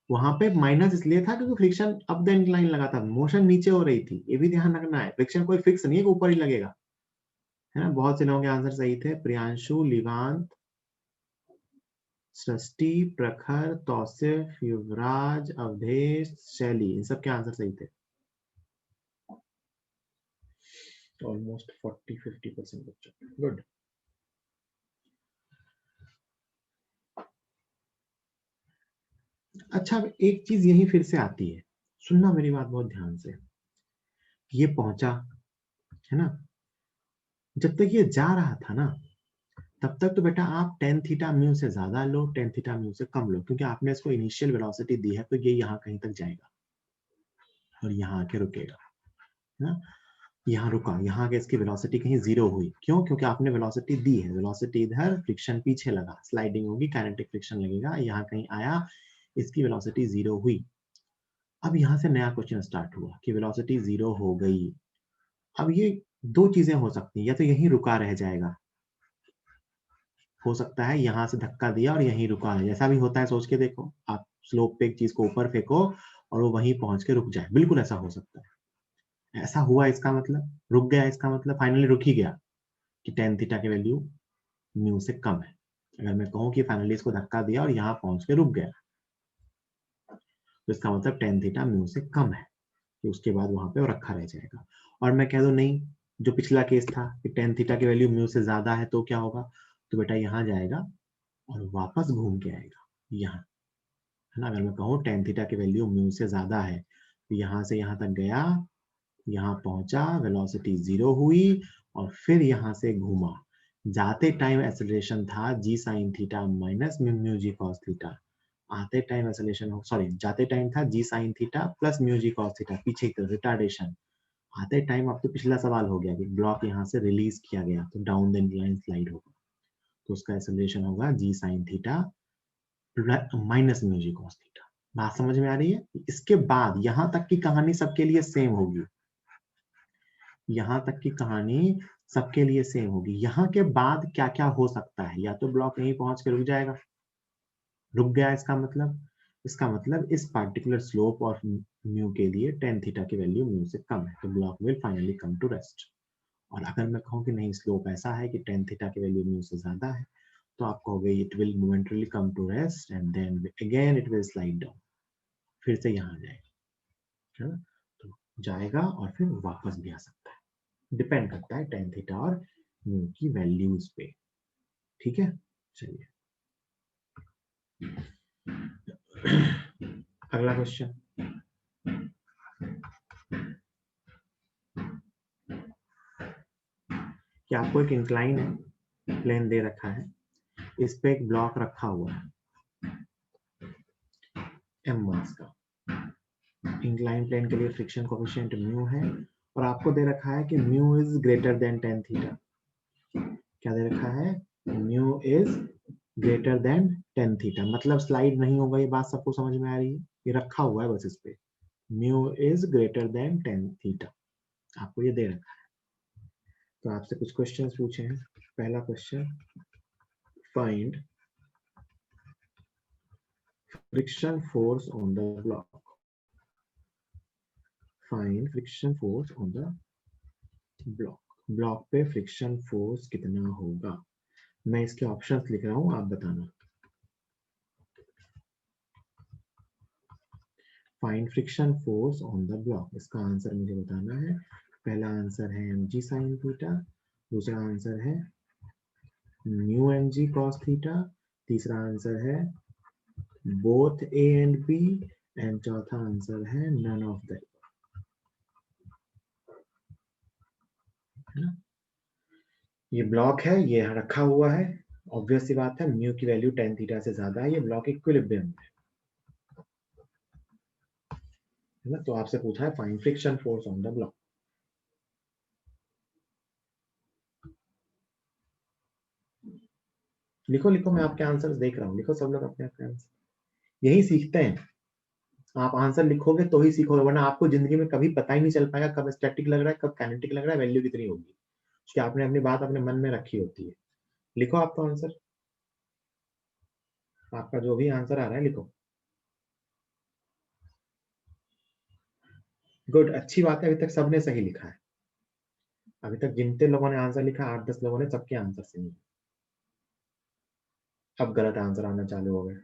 वहां पे माइनस इसलिए था क्योंकि फ्रिक्शन अप द इंक्लाइन लगा था, मोशन नीचे हो रही थी। ये भी ध्यान रखना है, फ्रिक्शन कोई फिक्स नहीं है कि ऊपर ही लगेगा, है ना। बहुत से लोगों के आंसर सही थे। प्रियांशु, लिवांत, सृष्टि, प्रखर, तौसिफ, युवराज, अवधेश, शैली, इन सब के आंसर सही थे। ऑलमोस्ट 40-50% बच्चों। गुड। अच्छा, अब एक चीज यही फिर से आती है, सुनना मेरी बात बहुत ध्यान से। ये पहुंचा, है ना। जब तक ये जा रहा था ना, तब तक तो बेटा आप टेन थीटा म्यू से ज्यादा लो, टेन थीटा म्यू से कम लो, क्योंकि आपने इसको इनिशियल वेलोसिटी दी है, तो ये यहाँ कहीं तक जाएगा और यहाँ आके रुकेगा, है ना। यहाँ रुका, यहाँ के इसकी वेलोसिटी कहीं 0 हुई। क्यों? क्योंकि आपने वेलोसिटी दी है। वेलोसिटी इधर, फ्रिक्शन पीछे लगा, स्लाइडिंग होगी, काइनेटिक फ्रिक्शन लगेगा, यहाँ कहीं आया, इसकी वेलोसिटी 0 हुई। अब यहाँ से नया क्वेश्चन स्टार्ट हुआ कि वेलोसिटी 0 हो गई। अब ये दो चीजें हो सकती हैं, या तो यहीं रुका रह जाएगा, हो सकता है यहां से धक्का दिया और यहीं रुका है। जैसा भी होता है, सोच के देखो, आप स्लोप पे एक चीज को ऊपर फेंको और वो वहीं पहुंच के रुक जाए, बिल्कुल ऐसा हो सकता है। ऐसा हुआ, इसका मतलब रुक गया, इसका मतलब फाइनली रुक ही गया कि टेन थीटा की वैल्यू म्यू से कम है। अगर मैं कहूं कि फाइनली इसको धक्का दिया और यहाँ पहुंच के रुक गया, तो इसका मतलब टेन थीटा म्यू से कम है, कि उसके बाद वहां पे वो रखा रह जाएगा। और मैं कह दूं नहीं, जो पिछला केस था कि टेन थीटा की वैल्यू म्यू से ज्यादा है तो क्या होगा, तो बेटा यहाँ जाएगा और वापस घूम के आएगा यहाँ, है ना। अगर मैं कहूँ टेन थीटा की वैल्यू म्यू से ज्यादा है, तो यहाँ से यहाँ तक गया, यहाँ पहुंचा, वेलोसिटी 0 हुई और फिर यहाँ से घूमा। जाते टाइम एक्सेलरेशन था जी साइन थीटा माइनस म्यू जी कॉस थीटा, आते टाइम एक्सेलरेशन, सॉरी जाते टाइम था जी साइन थीटा प्लस म्यू जी कॉस थीटा, पीछे की तरफ रिटार्डेशन। आते टाइम अब तो पिछला सवाल हो गया कि ब्लॉक यहाँ से रिलीज किया गया तो डाउन द इंक्लाइन स्लाइड होगा, तो उसका एक्सेलरेशन होगा जी साइन थीटा माइनस म्यू जी कॉस थीटा। बात समझ में आ रही है? इसके बाद यहां तक की कहानी सबके लिए सेम होगी, यहाँ तक की कहानी सबके लिए सेम होगी। यहाँ के बाद क्या क्या हो सकता है, या तो ब्लॉक यहीं पहुंच के रुक जाएगा, रुक गया इसका मतलब इस पार्टिकुलर स्लोप और म्यू के लिए टेन थीटा की वैल्यू म्यू से कम है, तो block will finally come to rest. और अगर मैं कहूँ कि नहीं स्लोप ऐसा है कि टेन थीटा की वैल्यू म्यू से ज्यादा है, तो आप कहोगे it will momentarily come to rest and then again it will slide down, फिर से यहाँ जाएगा, है ना। तो जाएगा और फिर वापस भी आ सकता है, डिपेंड करता है टेन थीटा और म्यू की वैल्यूज पे। ठीक है, चलिए अगला क्वेश्चन। कि आपको एक इंक्लाइन है, प्लेन दे रखा है, इस पे एक ब्लॉक रखा हुआ है m मास का, इंक्लाइन प्लेन के लिए फ्रिक्शन कोएफिशिएंट म्यू है, और आपको दे रखा है कि mu is greater then tan theta. क्या दे रखा है? Mu is greater then tan theta, मतलब स्लाइड नहीं होगा, ये बात सबको समझ में आ रही है, ये रखा हुआ है बस इस पे, mu is greater then tan theta, आपको ये दे रखा है। तो आपसे कुछ क्वेश्चंस पूछे हैं। पहला question, find friction force on the block, find friction force on the block, block पे फ्रिक्शन फोर्स कितना होगा। मैं इसके ऑप्शंस लिख रहा हूं, आप बताना। Find friction force on the block, इसका आंसर मुझे बताना है। पहला आंसर है mg sin थीटा, दूसरा आंसर है म्यू mg cos थीटा, तीसरा आंसर है both a and b, and चौथा आंसर है नन ऑफ द। ये ब्लॉक है, ये रखा हुआ है, ऑब्वियस सी बात है म्यू की वैल्यू टेन थीटा से ज्यादा है, ये ब्लॉक इक्विलिब्रियम है ना। तो आपसे पूछा है find friction force on the block. लिखो लिखो, मैं आपके आंसर्स देख रहा हूँ, लिखो सब लोग अपने अपने आंसर, यही सीखते हैं। आप आंसर लिखोगे तो ही सीखोगे, वरना आपको जिंदगी में कभी पता ही नहीं चल पाएगा कब स्टैटिक लग रहा है, कब काइनेटिक लग रहा है, वैल्यू कितनी होगी, उसकी आपने अपनी बात अपने मन में रखी होती है। लिखो आपका आंसर, आपका जो भी आंसर आ रहा है लिखो। गुड, अच्छी बात है, अभी तक सबने सही लिखा है। अभी तक जितने लोगों ने आंसर लिखा, 8-10 लोगों ने, सबके आंसर सही है। अब गलत आंसर आना चालू हो गए,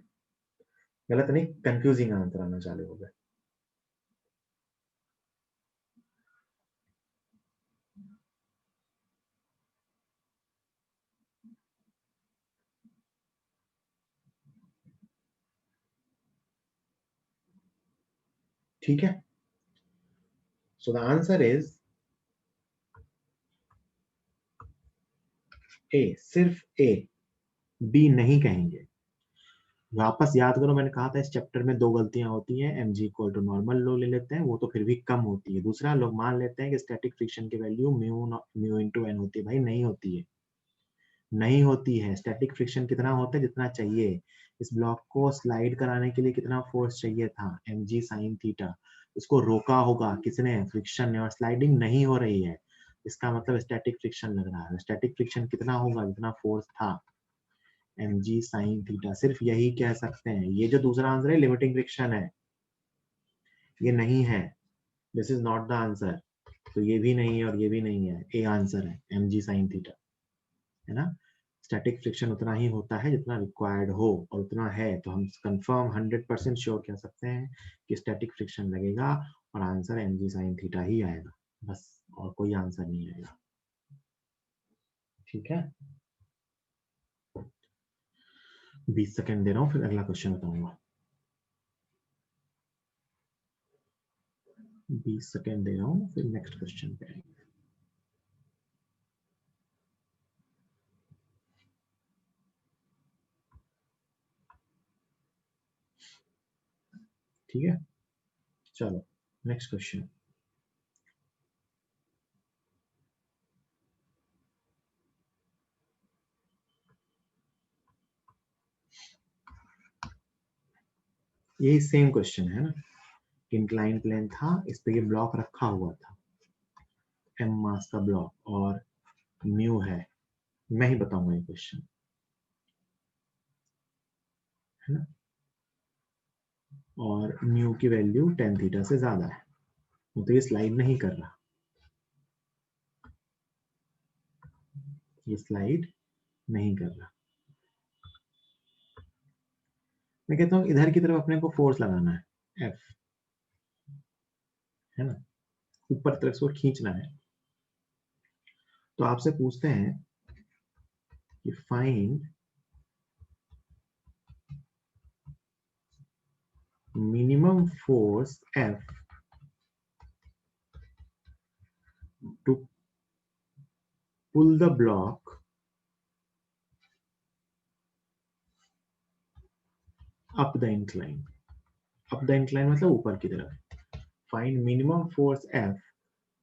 गलत नहीं, कंफ्यूजिंग आंसर आना चालू हो गए। ठीक है, so the answer is a, सिर्फ ए, बी नहीं कहेंगे। वापस याद करो, मैंने कहा था इस चैप्टर में दो गलतियां होती हैं, m g equal to normal लो ले लेते हैं, वो तो फिर भी कम होती है। दूसरा, लोग मान लेते हैं कि स्टैटिक फ्रिक्शन की वैल्यू म्यू इंटू एन होती है, भाई नहीं होती है, नहीं होती है। स्टैटिक फ्रिक्शन कितना होता है? जितना चाहिए। इस ब्लॉक को स्लाइड कराने के लिए कितना फोर्स चाहिए था? M G sine theta. इसको रोका होगा किसने? फ्रिक्शन ने, और स्लाइडिंग नहीं हो रही है, इसका मतलब स्टैटिक फ्रिक्शन लग रहा है। स्टैटिक फ्रिक्शन कितना होगा? जितना फोर्स था, एम जी साइन थीटा, सिर्फ यही कह सकते हैं। ये जो दूसरा आंसर है लिमिटिंग फ्रिक्शन है, ये नहीं है, this is not the answer. तो ये भी नहीं है और ये भी नहीं है, ए आंसर है एम जी साइन थीटा, है ना। स्टैटिक फ्रिक्शन उतना ही होता है जितना रिक्वायर्ड हो, और उतना है तो हम कंफर्म 100% श्योर कह सकते हैं कि स्टैटिक फ्रिक्शन लगेगा और आंसर mg sin थीटा ही आएगा, बस और कोई आंसर नहीं आएगा। ठीक है, 20 सेकेंड दे रहा हूँ, फिर अगला क्वेश्चन बताऊंगा। 20 सेकेंड दे रहा हूँ, फिर नेक्स्ट क्वेश्चन पे आएंगे। ठीक है, चलो नेक्स्ट क्वेश्चन। यही सेम क्वेश्चन है ना, इंक्लाइन प्लेन था, इस पे ये ब्लॉक रखा हुआ था, m मास का ब्लॉक, और म्यू है, मैं ही बताऊंगा ये क्वेश्चन, है ना, और म्यू की वैल्यू tan थीटा से ज्यादा है, तो ये स्लाइड नहीं कर रहा, ये स्लाइड नहीं कर रहा। मैं कहता हूँ इधर की तरफ अपने को फोर्स लगाना है F, है ना, ऊपर तरफ से खींचना है। तो आपसे पूछते हैं कि find minimum force F to pull the block up the incline. Up the incline मतलब ऊपर की तरफ। Find minimum force F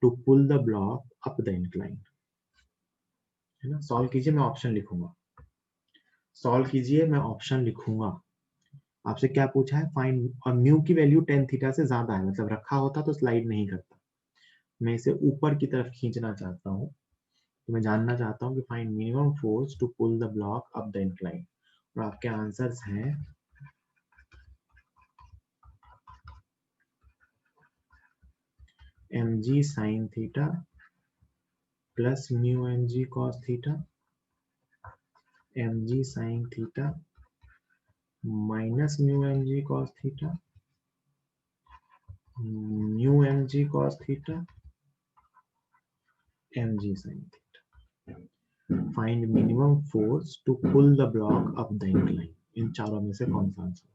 to pull the block up the incline, है ना। सॉल्व कीजिए, मैं ऑप्शन लिखूंगा, सॉल्व कीजिए, मैं ऑप्शन लिखूंगा। आपसे क्या पूछा है, फाइंड, और म्यू की वैल्यू tan थीटा से ज्यादा है, मतलब रखा होता तो स्लाइड नहीं करता, मैं इसे ऊपर की तरफ खींचना चाहता हूँ, तो मैं जानना चाहता हूँ कि find minimum force to pull the block up the incline, और आपके आंसर्स हैं mg sin theta plus mu mg cos theta, mg sin theta minus mu mg cos theta, mu mg cos theta, mg sin theta. Find minimum force to pull the block up the incline, इन चारों में से कौन सा answer?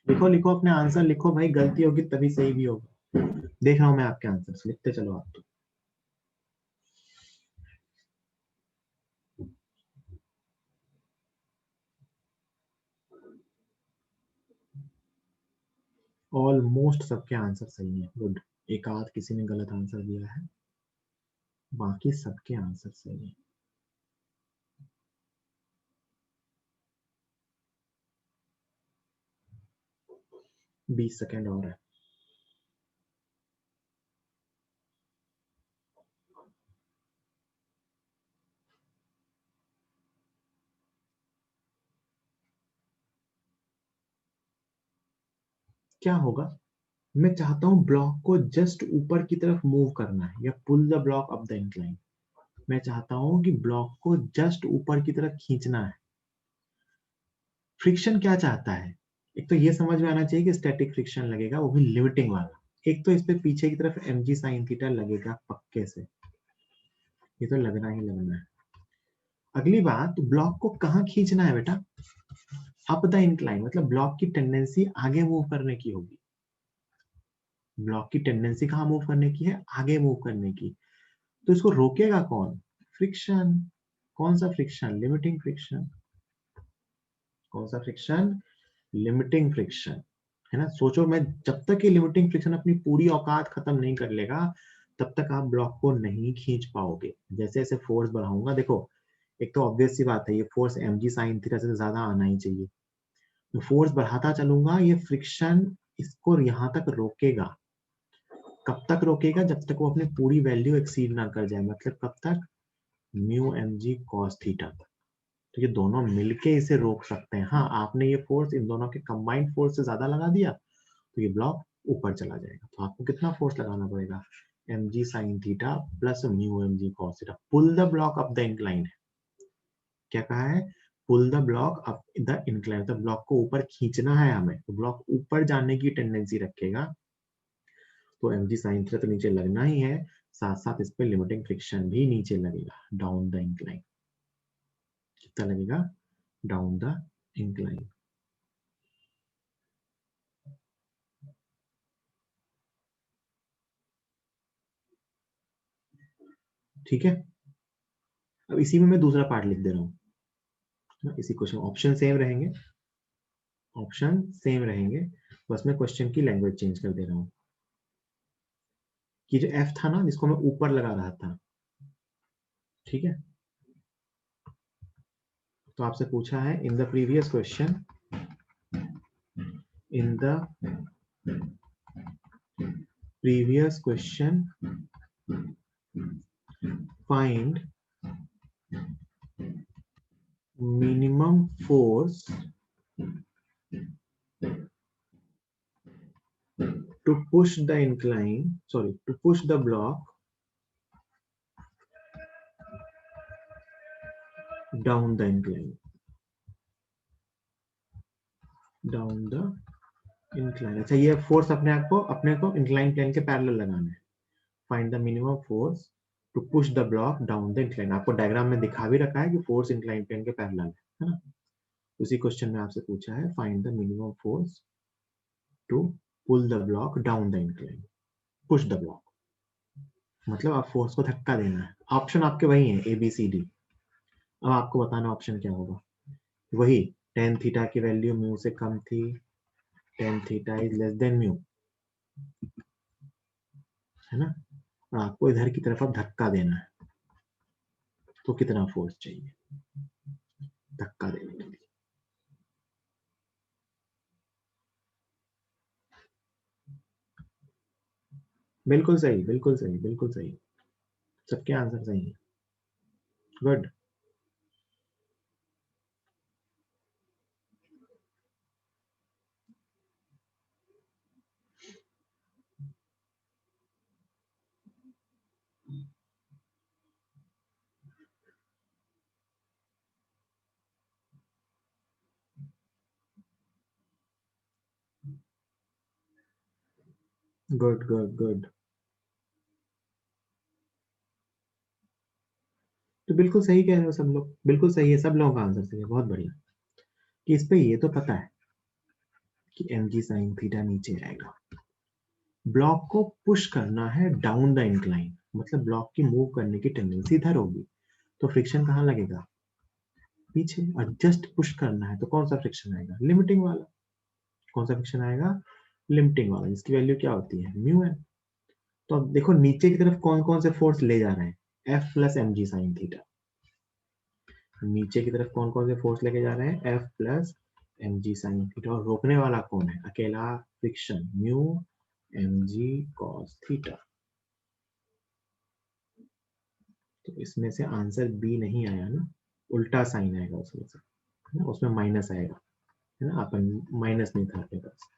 लिखो लिखो, अपने answer लिखो भाई, गलती होगी तभी सही भी होगा। देख रहा हूं मैं आपके आंसर, लिखते चलो आप तो। ऑलमोस्ट सबके आंसर सही है, गुड। एक आध किसी ने गलत आंसर दिया है, बाकी सबके आंसर सही है। बीस सेकेंड और है। क्या होगा, मैं चाहता हूं ब्लॉक को जस्ट ऊपर की तरफ मूव करना है, या pull the block up the incline. मैं चाहता हूं कि ब्लॉक को जस्ट ऊपर की तरफ खींचना है। फ्रिक्शन क्या चाहता है, एक तो ये समझ में आना चाहिए कि स्टैटिक फ्रिक्शन लगेगा, वो भी लिमिटिंग वाला। एक तो इस पे पीछे की तरफ mg sin थीटा लगेगा पक्के से, ये तो लगना ही लगना है। अगली बात, ब्लॉक को कहाँ खींचना है बेटा, अप द इंक्लाइन, मतलब ब्लॉक की टेंडेंसी आगे मूव करने की होगी। ब्लॉक की टेंडेंसी कहाँ मूव करने की है, आगे मूव करने की। तो इसको रोकेगा कौन, फ्रिक्शन। कौन सा फ्रिक्शन, लिमिटिंग फ्रिक्शन। कौन सा फ्रिक्शन, लिमिटिंग फ्रिक्शन, है ना। सोचो, मैं जब तक ये लिमिटिंग फ्रिक्शन अपनी पूरी औकात खत्म नहीं कर लेगा, तब तक आप ब्लॉक को नहीं खींच पाओगे। जैसे जैसे फोर्स बढ़ाऊंगा, देखो एक तो ऑब्वियस सी बात है, ये फोर्स mg sin थीटा से ज्यादा आना ही चाहिए। मैं फोर्स बढ़ाता चलूंगा, ये फ्रिक्शन इसको यहां तक रोकेगा। कब तक रोकेगा, जब तक वो अपनी पूरी वैल्यू एक्सीड ना कर जाए, मतलब कब तक, mu M G cos theta तक। तो ये दोनों मिलके इसे रोक सकते हैं। हाँ, आपने ये फोर्स इन दोनों के कंबाइंड फोर्स से ज्यादा लगा दिया तो ये ब्लॉक ऊपर चला जाएगा। तो आपको कितना फोर्स लगाना पड़ेगा? M G sine theta plus mu M G cos theta. Pull the block up the incline है। क्या कहा है? Pull the block up the incline. तो ब्लॉक को ऊपर खींचना है हमें, तो ब्लॉक ऊपर जाने की टेंडेंसी रखेगा। तो एम जी साइन थीटा तो नीचे लगना ही है, साथ साथ इस पे लिमिटिंग फ्रिक्शन भी नीचे लगेगा डाउन द इंक्लाइन। कितना लगेगा? Down the incline. ठीक है, अब इसी में मैं दूसरा पार्ट लिख दे रहा हूँ। इसी क्वेश्चन ऑप्शन सेम रहेंगे, ऑप्शन सेम रहेंगे, बस मैं क्वेश्चन की लैंग्वेज चेंज कर दे रहा हूँ। कि जो एफ था ना, जिसको मैं ऊपर लगा रहा था, ठीक है, तो आपसे पूछा है in the previous question, in the previous question find minimum force to push the incline, sorry, to push the block down the incline, down the incline। अच्छा, ये फोर्स अपने को इंक्लाइन प्लेन के पैरेलल लगाना है। Find the minimum force to push the block down the incline. आपको diagram में दिखा भी रखा है कि फोर्स इंक्लाइन प्लेन के पैरेलल है ना। उसी क्वेश्चन में आपसे पूछा है find the minimum force to pull the block down the incline, push the block, मतलब आप फोर्स को धक्का देना है। ऑप्शन आपके वही है, ए बी सी डी। अब आपको बताना ऑप्शन क्या होगा। वही टेन थीटा की वैल्यू म्यू से कम थी, tan theta is less then mu, है ना। और आपको इधर की तरफ अब धक्का देना है, तो कितना फोर्स चाहिए धक्का देने के लिए? बिल्कुल सही, बिल्कुल सही, बिल्कुल सही। सबके आंसर सही है। गुड। Good good good. तो बिल्कुल सही कह रहे हो सब लोग, बिल्कुल सही है, सब लोगों का आंसर सही है, बहुत बढ़िया। कि इस पे ये तो पता है कि एम जी साइन थीटा नीचे आएगा। ब्लॉक को पुश करना है डाउन द इंक्लाइन, मतलब ब्लॉक की मूव करने की टेंडेंसी इधर होगी, तो फ्रिक्शन कहाँ लगेगा? पीछे। और जस्ट पुश करना है तो कौन सा फ्रिक्शन आएगा? लिमिटिंग वाला। कौन सा फ्रिक्शन आएगा? लिमिटिंग वाला, जिसकी वैल्यू क्या होती है? म्यू है। तो अब देखो नीचे की तरफ कौन कौन से फोर्स ले जा रहे हैं? F plus M G sine theta. नीचे की तरफ कौन कौन से फोर्स लेके जा रहे हैं? F plus M G sine theta. और रोकने वाला कौन है? अकेला friction, mu M G cos theta. तो इसमें से आंसर बी नहीं आया ना, उल्टा साइन आएगा उसमें से, है ना? उसमें माइनस आएगा, है ना, अपन माइनस नहीं था अपने पास।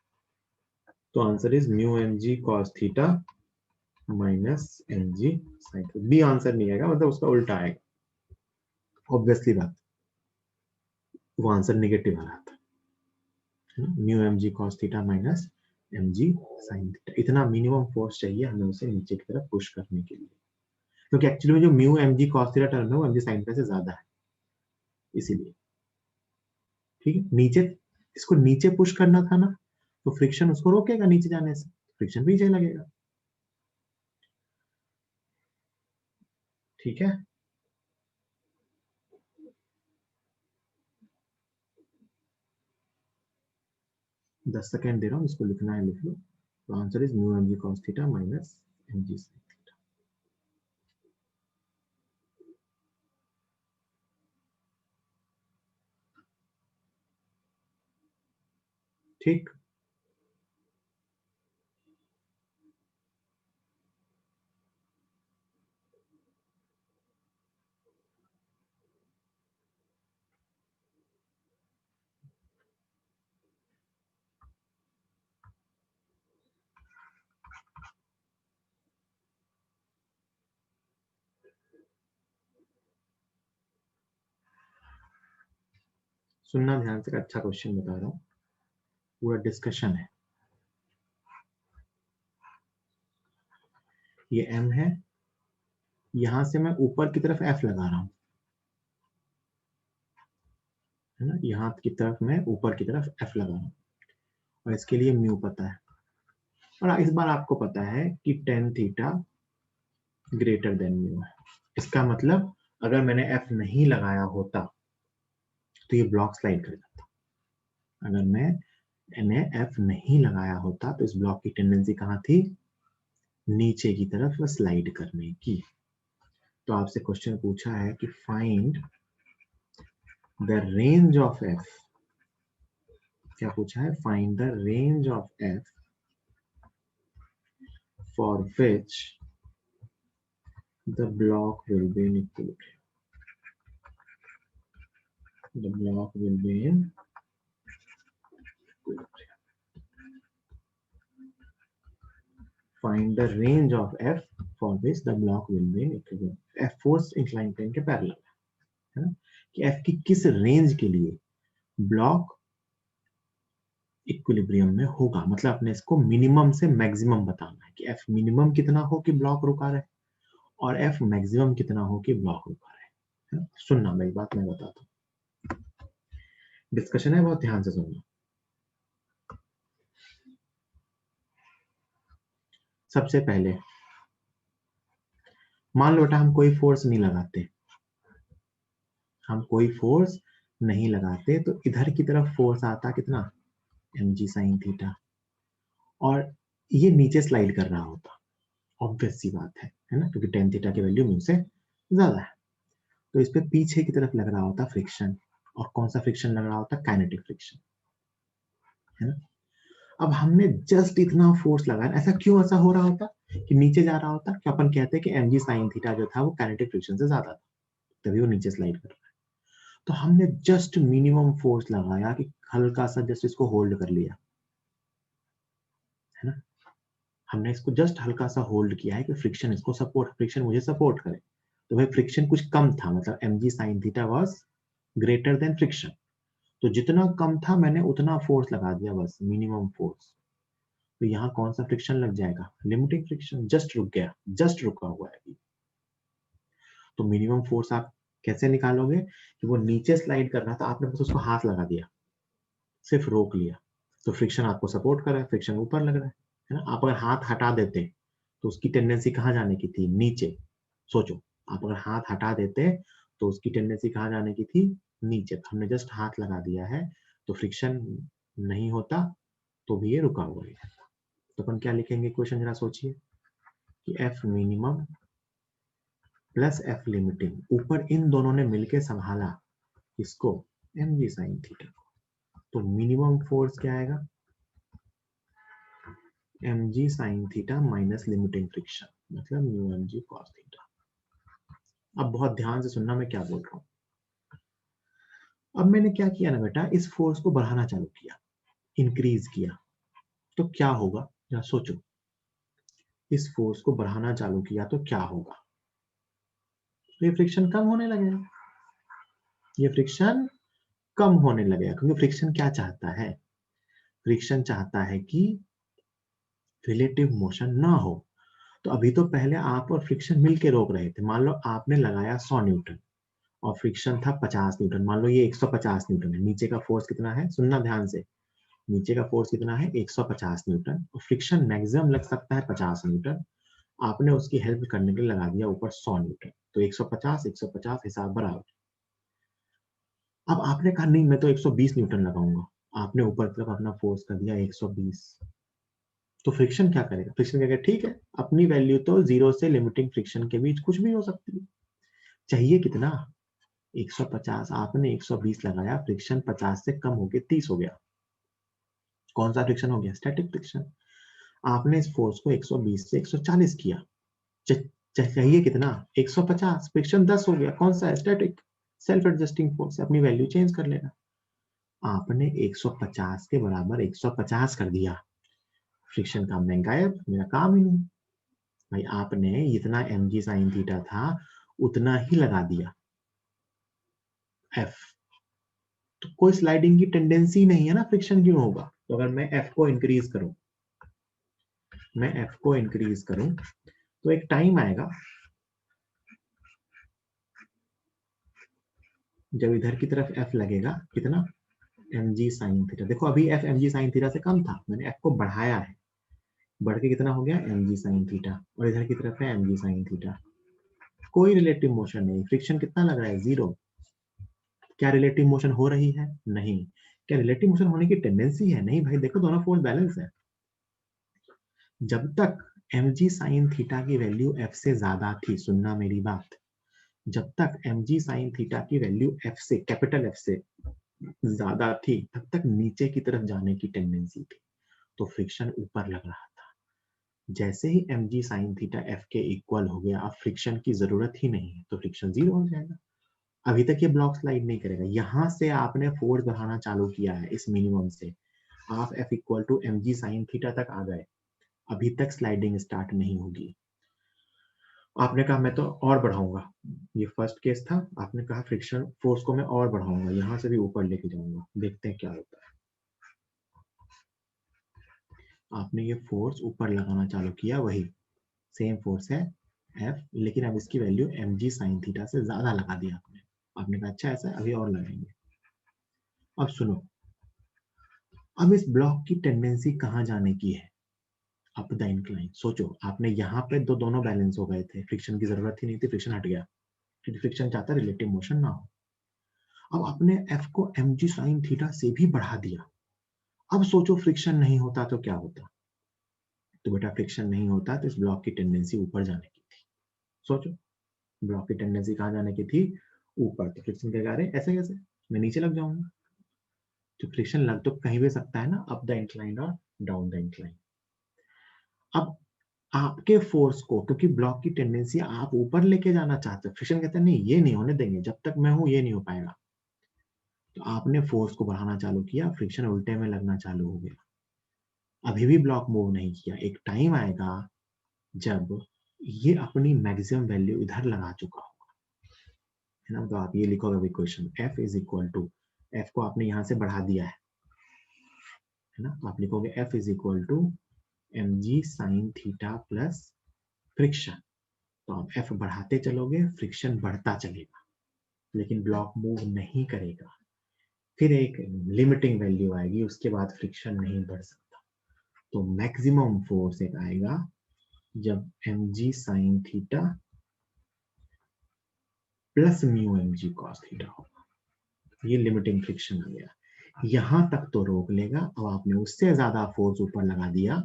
तो answer is mu M G cos theta minus M G sine theta. B answer नहीं आएगा, मतलब उसका उल्टा आएगा, ऑब्वियसली बात। वो आंसर निगेटिव आ रहा था, mu M G cos theta minus M G sine theta. इतना मिनिमम फोर्स चाहिए हमें उसे नीचे की तरफ पुश करने के लिए, क्योंकि एक्चुअली में जो mu M G cos theta term है वो एम जी साइन थीटा से ज्यादा है, इसीलिए। ठीक है, नीचे इसको नीचे पुश करना था ना, तो फ्रिक्शन उसको रोकेगा नीचे जाने से, फ्रिक्शन पीछे लगेगा। ठीक है, 10 सेकेंड दे रहा हूँ, इसको लिखना है, लिख लो। तो answer is mu M G cos theta minus M G sine theta. ठीक। सुनना ध्यान से, अच्छा क्वेश्चन बता रहा हूँ, पूरा डिस्कशन है। ये m है, यहां से मैं ऊपर की तरफ f लगा रहा हूं, है ना, यहां की तरफ मैं ऊपर की तरफ f लगा रहा हूं, और इसके लिए म्यू पता है, और इस बार आपको पता है कि tan theta greater than mu है। इसका मतलब अगर मैंने f नहीं लगाया होता तो ये ब्लॉक स्लाइड कर जाता। अगर मैंने f नहीं लगाया होता तो इस ब्लॉक की टेंडेंसी कहाँ थी, नीचे की तरफ स्लाइड करने की। तो आपसे क्वेश्चन पूछा है कि find the range of f, क्या पूछा है, find the range of f for which the block will be in equilibrium. The block will be in equilibrium. Find the range of f for which the block will be in equilibrium. f force incline plane के parallel है ना, कि f की किस range के लिए block equilibrium में होगा। मतलब अपने इसको मिनिमम से मैक्सिमम बताना है कि f मिनिमम कितना हो कि ब्लॉक रुका रहे, और f मैक्सिमम कितना हो कि ब्लॉक रुका रहे, है ना। सुनना, मेरी बात मैं बताता हूँ, डिस्कशन है, बहुत ध्यान से सुनना। सबसे पहले मान लो बेटा हम कोई फोर्स नहीं लगाते, हम कोई फोर्स नहीं लगाते, तो इधर की तरफ फोर्स आता कितना, mg sin थीटा, और ये नीचे स्लाइड कर रहा होता, ऑब्वियस सी बात है ना, क्योंकि tan थीटा की वैल्यू म्यू से ज्यादा है। तो इस पे पीछे की तरफ लग रहा होता फ्रिक्शन, और कौन सा फ्रिक्शन लग रहा होता, काइनेटिक फ्रिक्शन, है ना। अब हमने जस्ट इतना फोर्स लगाया, ऐसा क्यों ऐसा हो रहा होता कि नीचे जा रहा होता, कि अपन कहते हैं कि mg sin थीटा जो था वो काइनेटिक फ्रिक्शन से ज्यादा था, तभी वो नीचे स्लाइड कर रहा है। तो हमने जस्ट मिनिमम फोर्स लगाया कि हल्का सा जस्ट इसको होल्ड कर लिया, है ना, हमने इसको जस्ट हल्का सा होल्ड किया है कि फ्रिक्शन इसको सपोर्ट, फ्रिक्शन मुझे सपोर्ट करे। तो भाई फ्रिक्शन कुछ कम था, मतलब mg sin theta was greater than friction, तो जितना कम था मैंने उतना फोर्स लगा दिया, बस मिनिमम फोर्स। तो यहाँ कौन सा फ्रिक्शन लग जाएगा, लिमिटिंग फ्रिक्शन, जस्ट रुक गया, जस्ट रुका हुआ है अभी। तो मिनिमम फोर्स आप कैसे निकालोगे, कि वो नीचे स्लाइड कर रहा था, आपने बस उसको हाथ लगा दिया, सिर्फ रोक लिया, तो फ्रिक्शन आपको सपोर्ट कर रहा है, फ्रिक्शन ऊपर लग रहा है ना। आप अगर हाथ हटा देते तो उसकी टेंडेंसी कहाँ जाने की थी, नीचे। सोचो, आप अगर हाथ हटा देते तो उसकी टेंडेंसी कहाँ जाने की थी, नीचे। हमने जस्ट हाथ लगा दिया है, तो फ्रिक्शन नहीं होता, तो भी ये रुका हुआ है। तो अपन क्या लिखेंगे, क्वेश्चन जरा सोचिए, कि F minimum plus F limiting, ऊपर इन दोनों ने मिलके संभाला इसको, mg sin थीटा को, तो मिनिमम फोर्स क्या आएगा, mg sin theta minus limiting friction, मतलब म्यू mg cos थीटा। अब बहुत ध्यान से सुनना मैं क्या बोल रहा हूँ। अब मैंने क्या किया ना बेटा, इस फोर्स को बढ़ाना चालू किया, इंक्रीज किया, तो क्या होगा जरा सोचो, इस फोर्स को बढ़ाना चालू किया तो क्या होगा, ये फ्रिक्शन कम होने लगेगा, ये फ्रिक्शन कम होने लगेगा, क्योंकि फ्रिक्शन क्या चाहता है, फ्रिक्शन चाहता है कि रिलेटिव मोशन ना हो। तो अभी तो पहले आप और फ्रिक्शन मिलके रोक रहे थे, मान लो आपने लगाया 100 न्यूटन और फ्रिक्शन था 50 न्यूटन, मान लो ये 150 न्यूटन है, नीचे का फोर्स कितना है, सुनना ध्यान से, नीचे का फोर्स कितना है, 150 न्यूटन, और फ्रिक्शन मैक्सिमम लग सकता है 50 न्यूटन, आपने उसकी हेल्प करने के लिए लगा दिया ऊपर 100 न्यूटन, तो 150 150 हिसाब बराबर। अब आपने कहा नहीं मैं तो 120 न्यूटन लगाऊंगा, आपने ऊपर की तरफ अपना फोर्स कर दिया 120, तो फ्रिक्शन क्या करेगा, फ्रिक्शन कहेगा ठीक है, अपनी वैल्यू तो 0 से लिमिटिंग फ्रिक्शन के बीच कुछ भी हो सकती है, चाहिए कितना, 150, आपने 120 लगाया, फ्रिक्शन 50 से कम हो गया 30 हो गया, कौन सा फ्रिक्शन हो गया, स्टैटिक फ्रिक्शन। आपने इस फोर्स को 120 से 140 किया, चाहिए कितना, 150, फ्रिक्शन 10 हो गया, कौन सा है, स्टैटिक, सेल्फ एडजस्टिंग फोर्स, अपनी वैल्यू चेंज कर लेगा। आपने 150 के बराबर 150 कर दिया, फ्रिक्शन काम में गायब, मेरा काम ही नहीं। भाई आपने इतना mg sin थीटा था उतना ही लगा दिया f, तो कोई स्लाइडिंग की टेंडेंसी नहीं है ना, फ्रिक्शन क्यों होगा? तो अगर मैं एफ को इंक्रीज करूं, तो एक टाइम आएगा जब इधर की तरफ एफ लगेगा, कितना, mg साइन थीटा। देखो अभी एफ mg साइन थीटा से कम था, मैंने एफ को बढ़ाया है, बढ़ के कितना हो गया, mg साइन थीटा, और इधर की तरफ है mg साइन थीटा। कोई रिलेटिव मोशन नहीं, फ्रिक्शन कितना लग रहा है, 0। क्या रिलेटिव मोशन हो रही है? नहीं। क्या रिलेटिव मोशन होने की टेंडेंसी है? नहीं भाई, देखो दोनों फोर्स बैलेंस है। जब तक mg साइन थीटा की वैल्यू f से ज्यादा थी, सुनना मेरी बात, जब तक mg साइन थीटा की वैल्यू f से, कैपिटल F से ज्यादा थी, तब तक नीचे की तरफ जाने की टेंडेंसी थी, तो फ्रिक्शन ऊपर लग रहा था। जैसे ही mg साइन थीटा f के इक्वल हो गया, अब फ्रिक्शन की जरूरत ही नहीं है, तो फ्रिक्शन 0 हो जाएगा। अभी तक ये ब्लॉक स्लाइड नहीं करेगा। यहां से आपने फोर्स बढ़ाना चालू किया है, इस मिनिमम से आप F equal to mg sine theta तक आ गए, अभी तक स्लाइडिंग स्टार्ट नहीं होगी। आपने कहा मैं तो और बढ़ाऊंगा, ये फर्स्ट केस था, आपने कहा फ्रिक्शन फोर्स को मैं और बढ़ाऊंगा, यहां से भी ऊपर लेके जाऊंगा, देखते हैं क्या होता है। आपने ये फोर्स ऊपर लगाना चालू किया, वही सेम फोर्स है F, लेकिन अब इसकी वैल्यू mg साइन थीटा से ज्यादा लगा दिया आपने। आपने कहा अच्छा ऐसा है, अभी और लगाएंगे। अब सुनो, अब इस ब्लॉक की टेंडेंसी कहाँ जाने की है, अप द इंक्लाइन। सोचो, आपने यहाँ पे दोनों बैलेंस हो गए थे, फ्रिक्शन की जरूरत ही नहीं थी, फ्रिक्शन हट गया, क्योंकि फ्रिक्शन चाहता रिलेटिव मोशन ना हो। अब आपने F को mg साइन थीटा से भी बढ़ा दिया। अब सोचो फ्रिक्शन नहीं होता तो क्या होता? तो बेटा फ्रिक्शन नहीं होता तो इस ब्लॉक की टेंडेंसी ऊपर जाने की थी। सोचो, ब्लॉक की टेंडेंसी कहाँ जाने की थी, ऊपर। तो फ्रिक्शन क्या कह रहे हैं, ऐसे कैसे, मैं नीचे लग जाऊंगा। तो फ्रिक्शन लग तो कहीं भी सकता है ना, अप द इंक्लाइन और डाउन द इंक्लाइन। अब आपके फोर्स को, क्योंकि ब्लॉक की टेंडेंसी आप ऊपर लेके जाना चाहते हो, फ्रिक्शन कहते हैं नहीं ये नहीं होने देंगे, जब तक मैं हूं ये नहीं हो पाएगा। तो आपने फोर्स को बढ़ाना चालू किया, फ्रिक्शन उल्टे में लगना चालू हो गया। अभी भी ब्लॉक मूव नहीं किया, एक टाइम आएगा जब ये अपनी मैक्सिमम वैल्यू इधर लगा चुका होगा, है ना। तो आप ये लिखोगे equation, F is equal to, F को आपने यहां से बढ़ा दिया है ना, तो आप लिखोगे F is equal to mg sine theta plus friction. तो आप F बढ़ाते चलोगे, फ्रिक्शन बढ़ता चलेगा, लेकिन ब्लॉक मूव नहीं करेगा। फिर एक लिमिटिंग वैल्यू आएगी, उसके बाद फ्रिक्शन नहीं बढ़ सकता। तो मैक्सिमम फोर्स एक आएगा जब mg sine theta plus mu mg cos theta होगा, ये लिमिटिंग फ्रिक्शन आ गया। यहां तक तो रोक लेगा, अब आपने उससे ज्यादा फोर्स ऊपर लगा दिया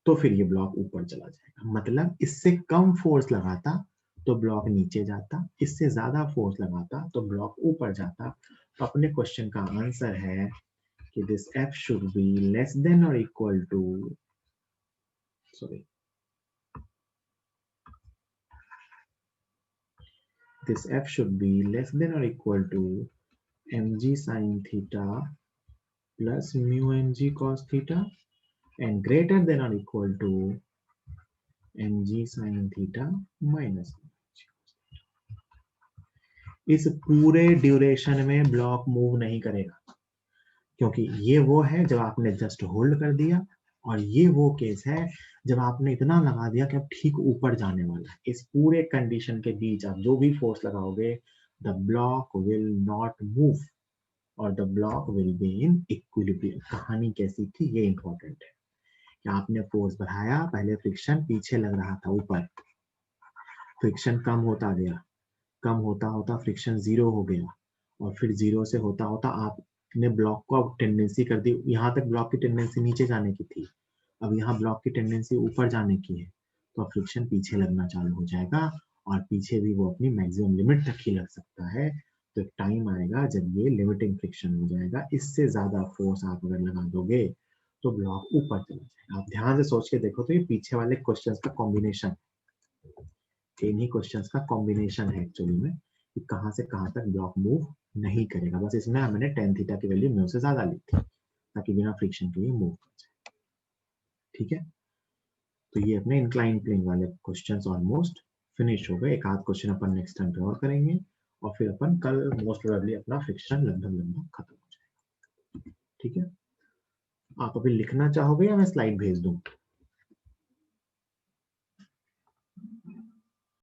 तो फिर ये ब्लॉक ऊपर चला जाएगा। मतलब इससे कम फोर्स लगाता तो ब्लॉक नीचे जाता, इससे ज्यादा फोर्स लगाता तो ब्लॉक ऊपर जाता। तो अपने क्वेश्चन का आंसर है कि this F should be less than or equal to, sorry, this F should be less than or equal to mg sin theta plus mu mg cos theta and greater than or equal to mg sin theta minus। इस पूरे duration में block move नहीं करेगा, क्योंकि ये वो है जब आपने जस्ट होल्ड कर दिया, और ये वो केस है जब आपने इतना लगा दिया कि अब ठीक ऊपर जाने वाला है। इस पूरे कंडीशन के बीच आप जो भी फोर्स लगाओगे, the block will not move और the block will be in equilibrium. कहानी कैसी थी ये इंपॉर्टेंट है कि आपने फोर्स बढ़ाया, पहले फ्रिक्शन पीछे लग रहा था, ऊपर फ्रिक्शन कम होता गया, कम होता होता फ्रिक्शन 0 हो गया, और फिर 0 से होता होता आपने ब्लॉक को अब टेंडेंसी कर दी, यहाँ तक ब्लॉक की टेंडेंसी नीचे जाने की थी, अब यहाँ ब्लॉक की टेंडेंसी ऊपर जाने की है। तो अब फ्रिक्शन पीछे लगना चालू हो जाएगा, और पीछे भी वो अपनी मैक्सिमम लिमिट तक ही लग सकता है। तो एक टाइम आएगा जब ये लिमिटिंग फ्रिक्शन हो जाएगा, इससे ज्यादा फोर्स आप अगर लगा दोगे तो ब्लॉक ऊपर चला जाएगा। आप ध्यान से सोच के देखो तो ये पीछे वाले क्वेश्चंस का कॉम्बिनेशन, इन्हीं क्वेश्चंस का कॉम्बिनेशन है एक्चुअली में, कि कहां से कहां तक ब्लॉक मूव नहीं करेगा। बस इसमें हमने tan थीटा की वैल्यू म्यू से ज्यादा ली थी ताकि बिना फ्रिक्शन के ये मूव कर जाए। ठीक है, तो ये अपने इंक्लाइन प्लेन वाले क्वेश्चंस ऑलमोस्ट फिनिश हो गए। एक आध क्वेश्चन अपन नेक्स्ट टाइम पे और करेंगे, और फिर अपन कल मोस्ट प्रोबेबली अपना फ्रिक्शन लगभग खत्म हो जाएगा। ठीक है, आप अभी लिखना चाहोगे या मैं स्लाइड भेज दूं?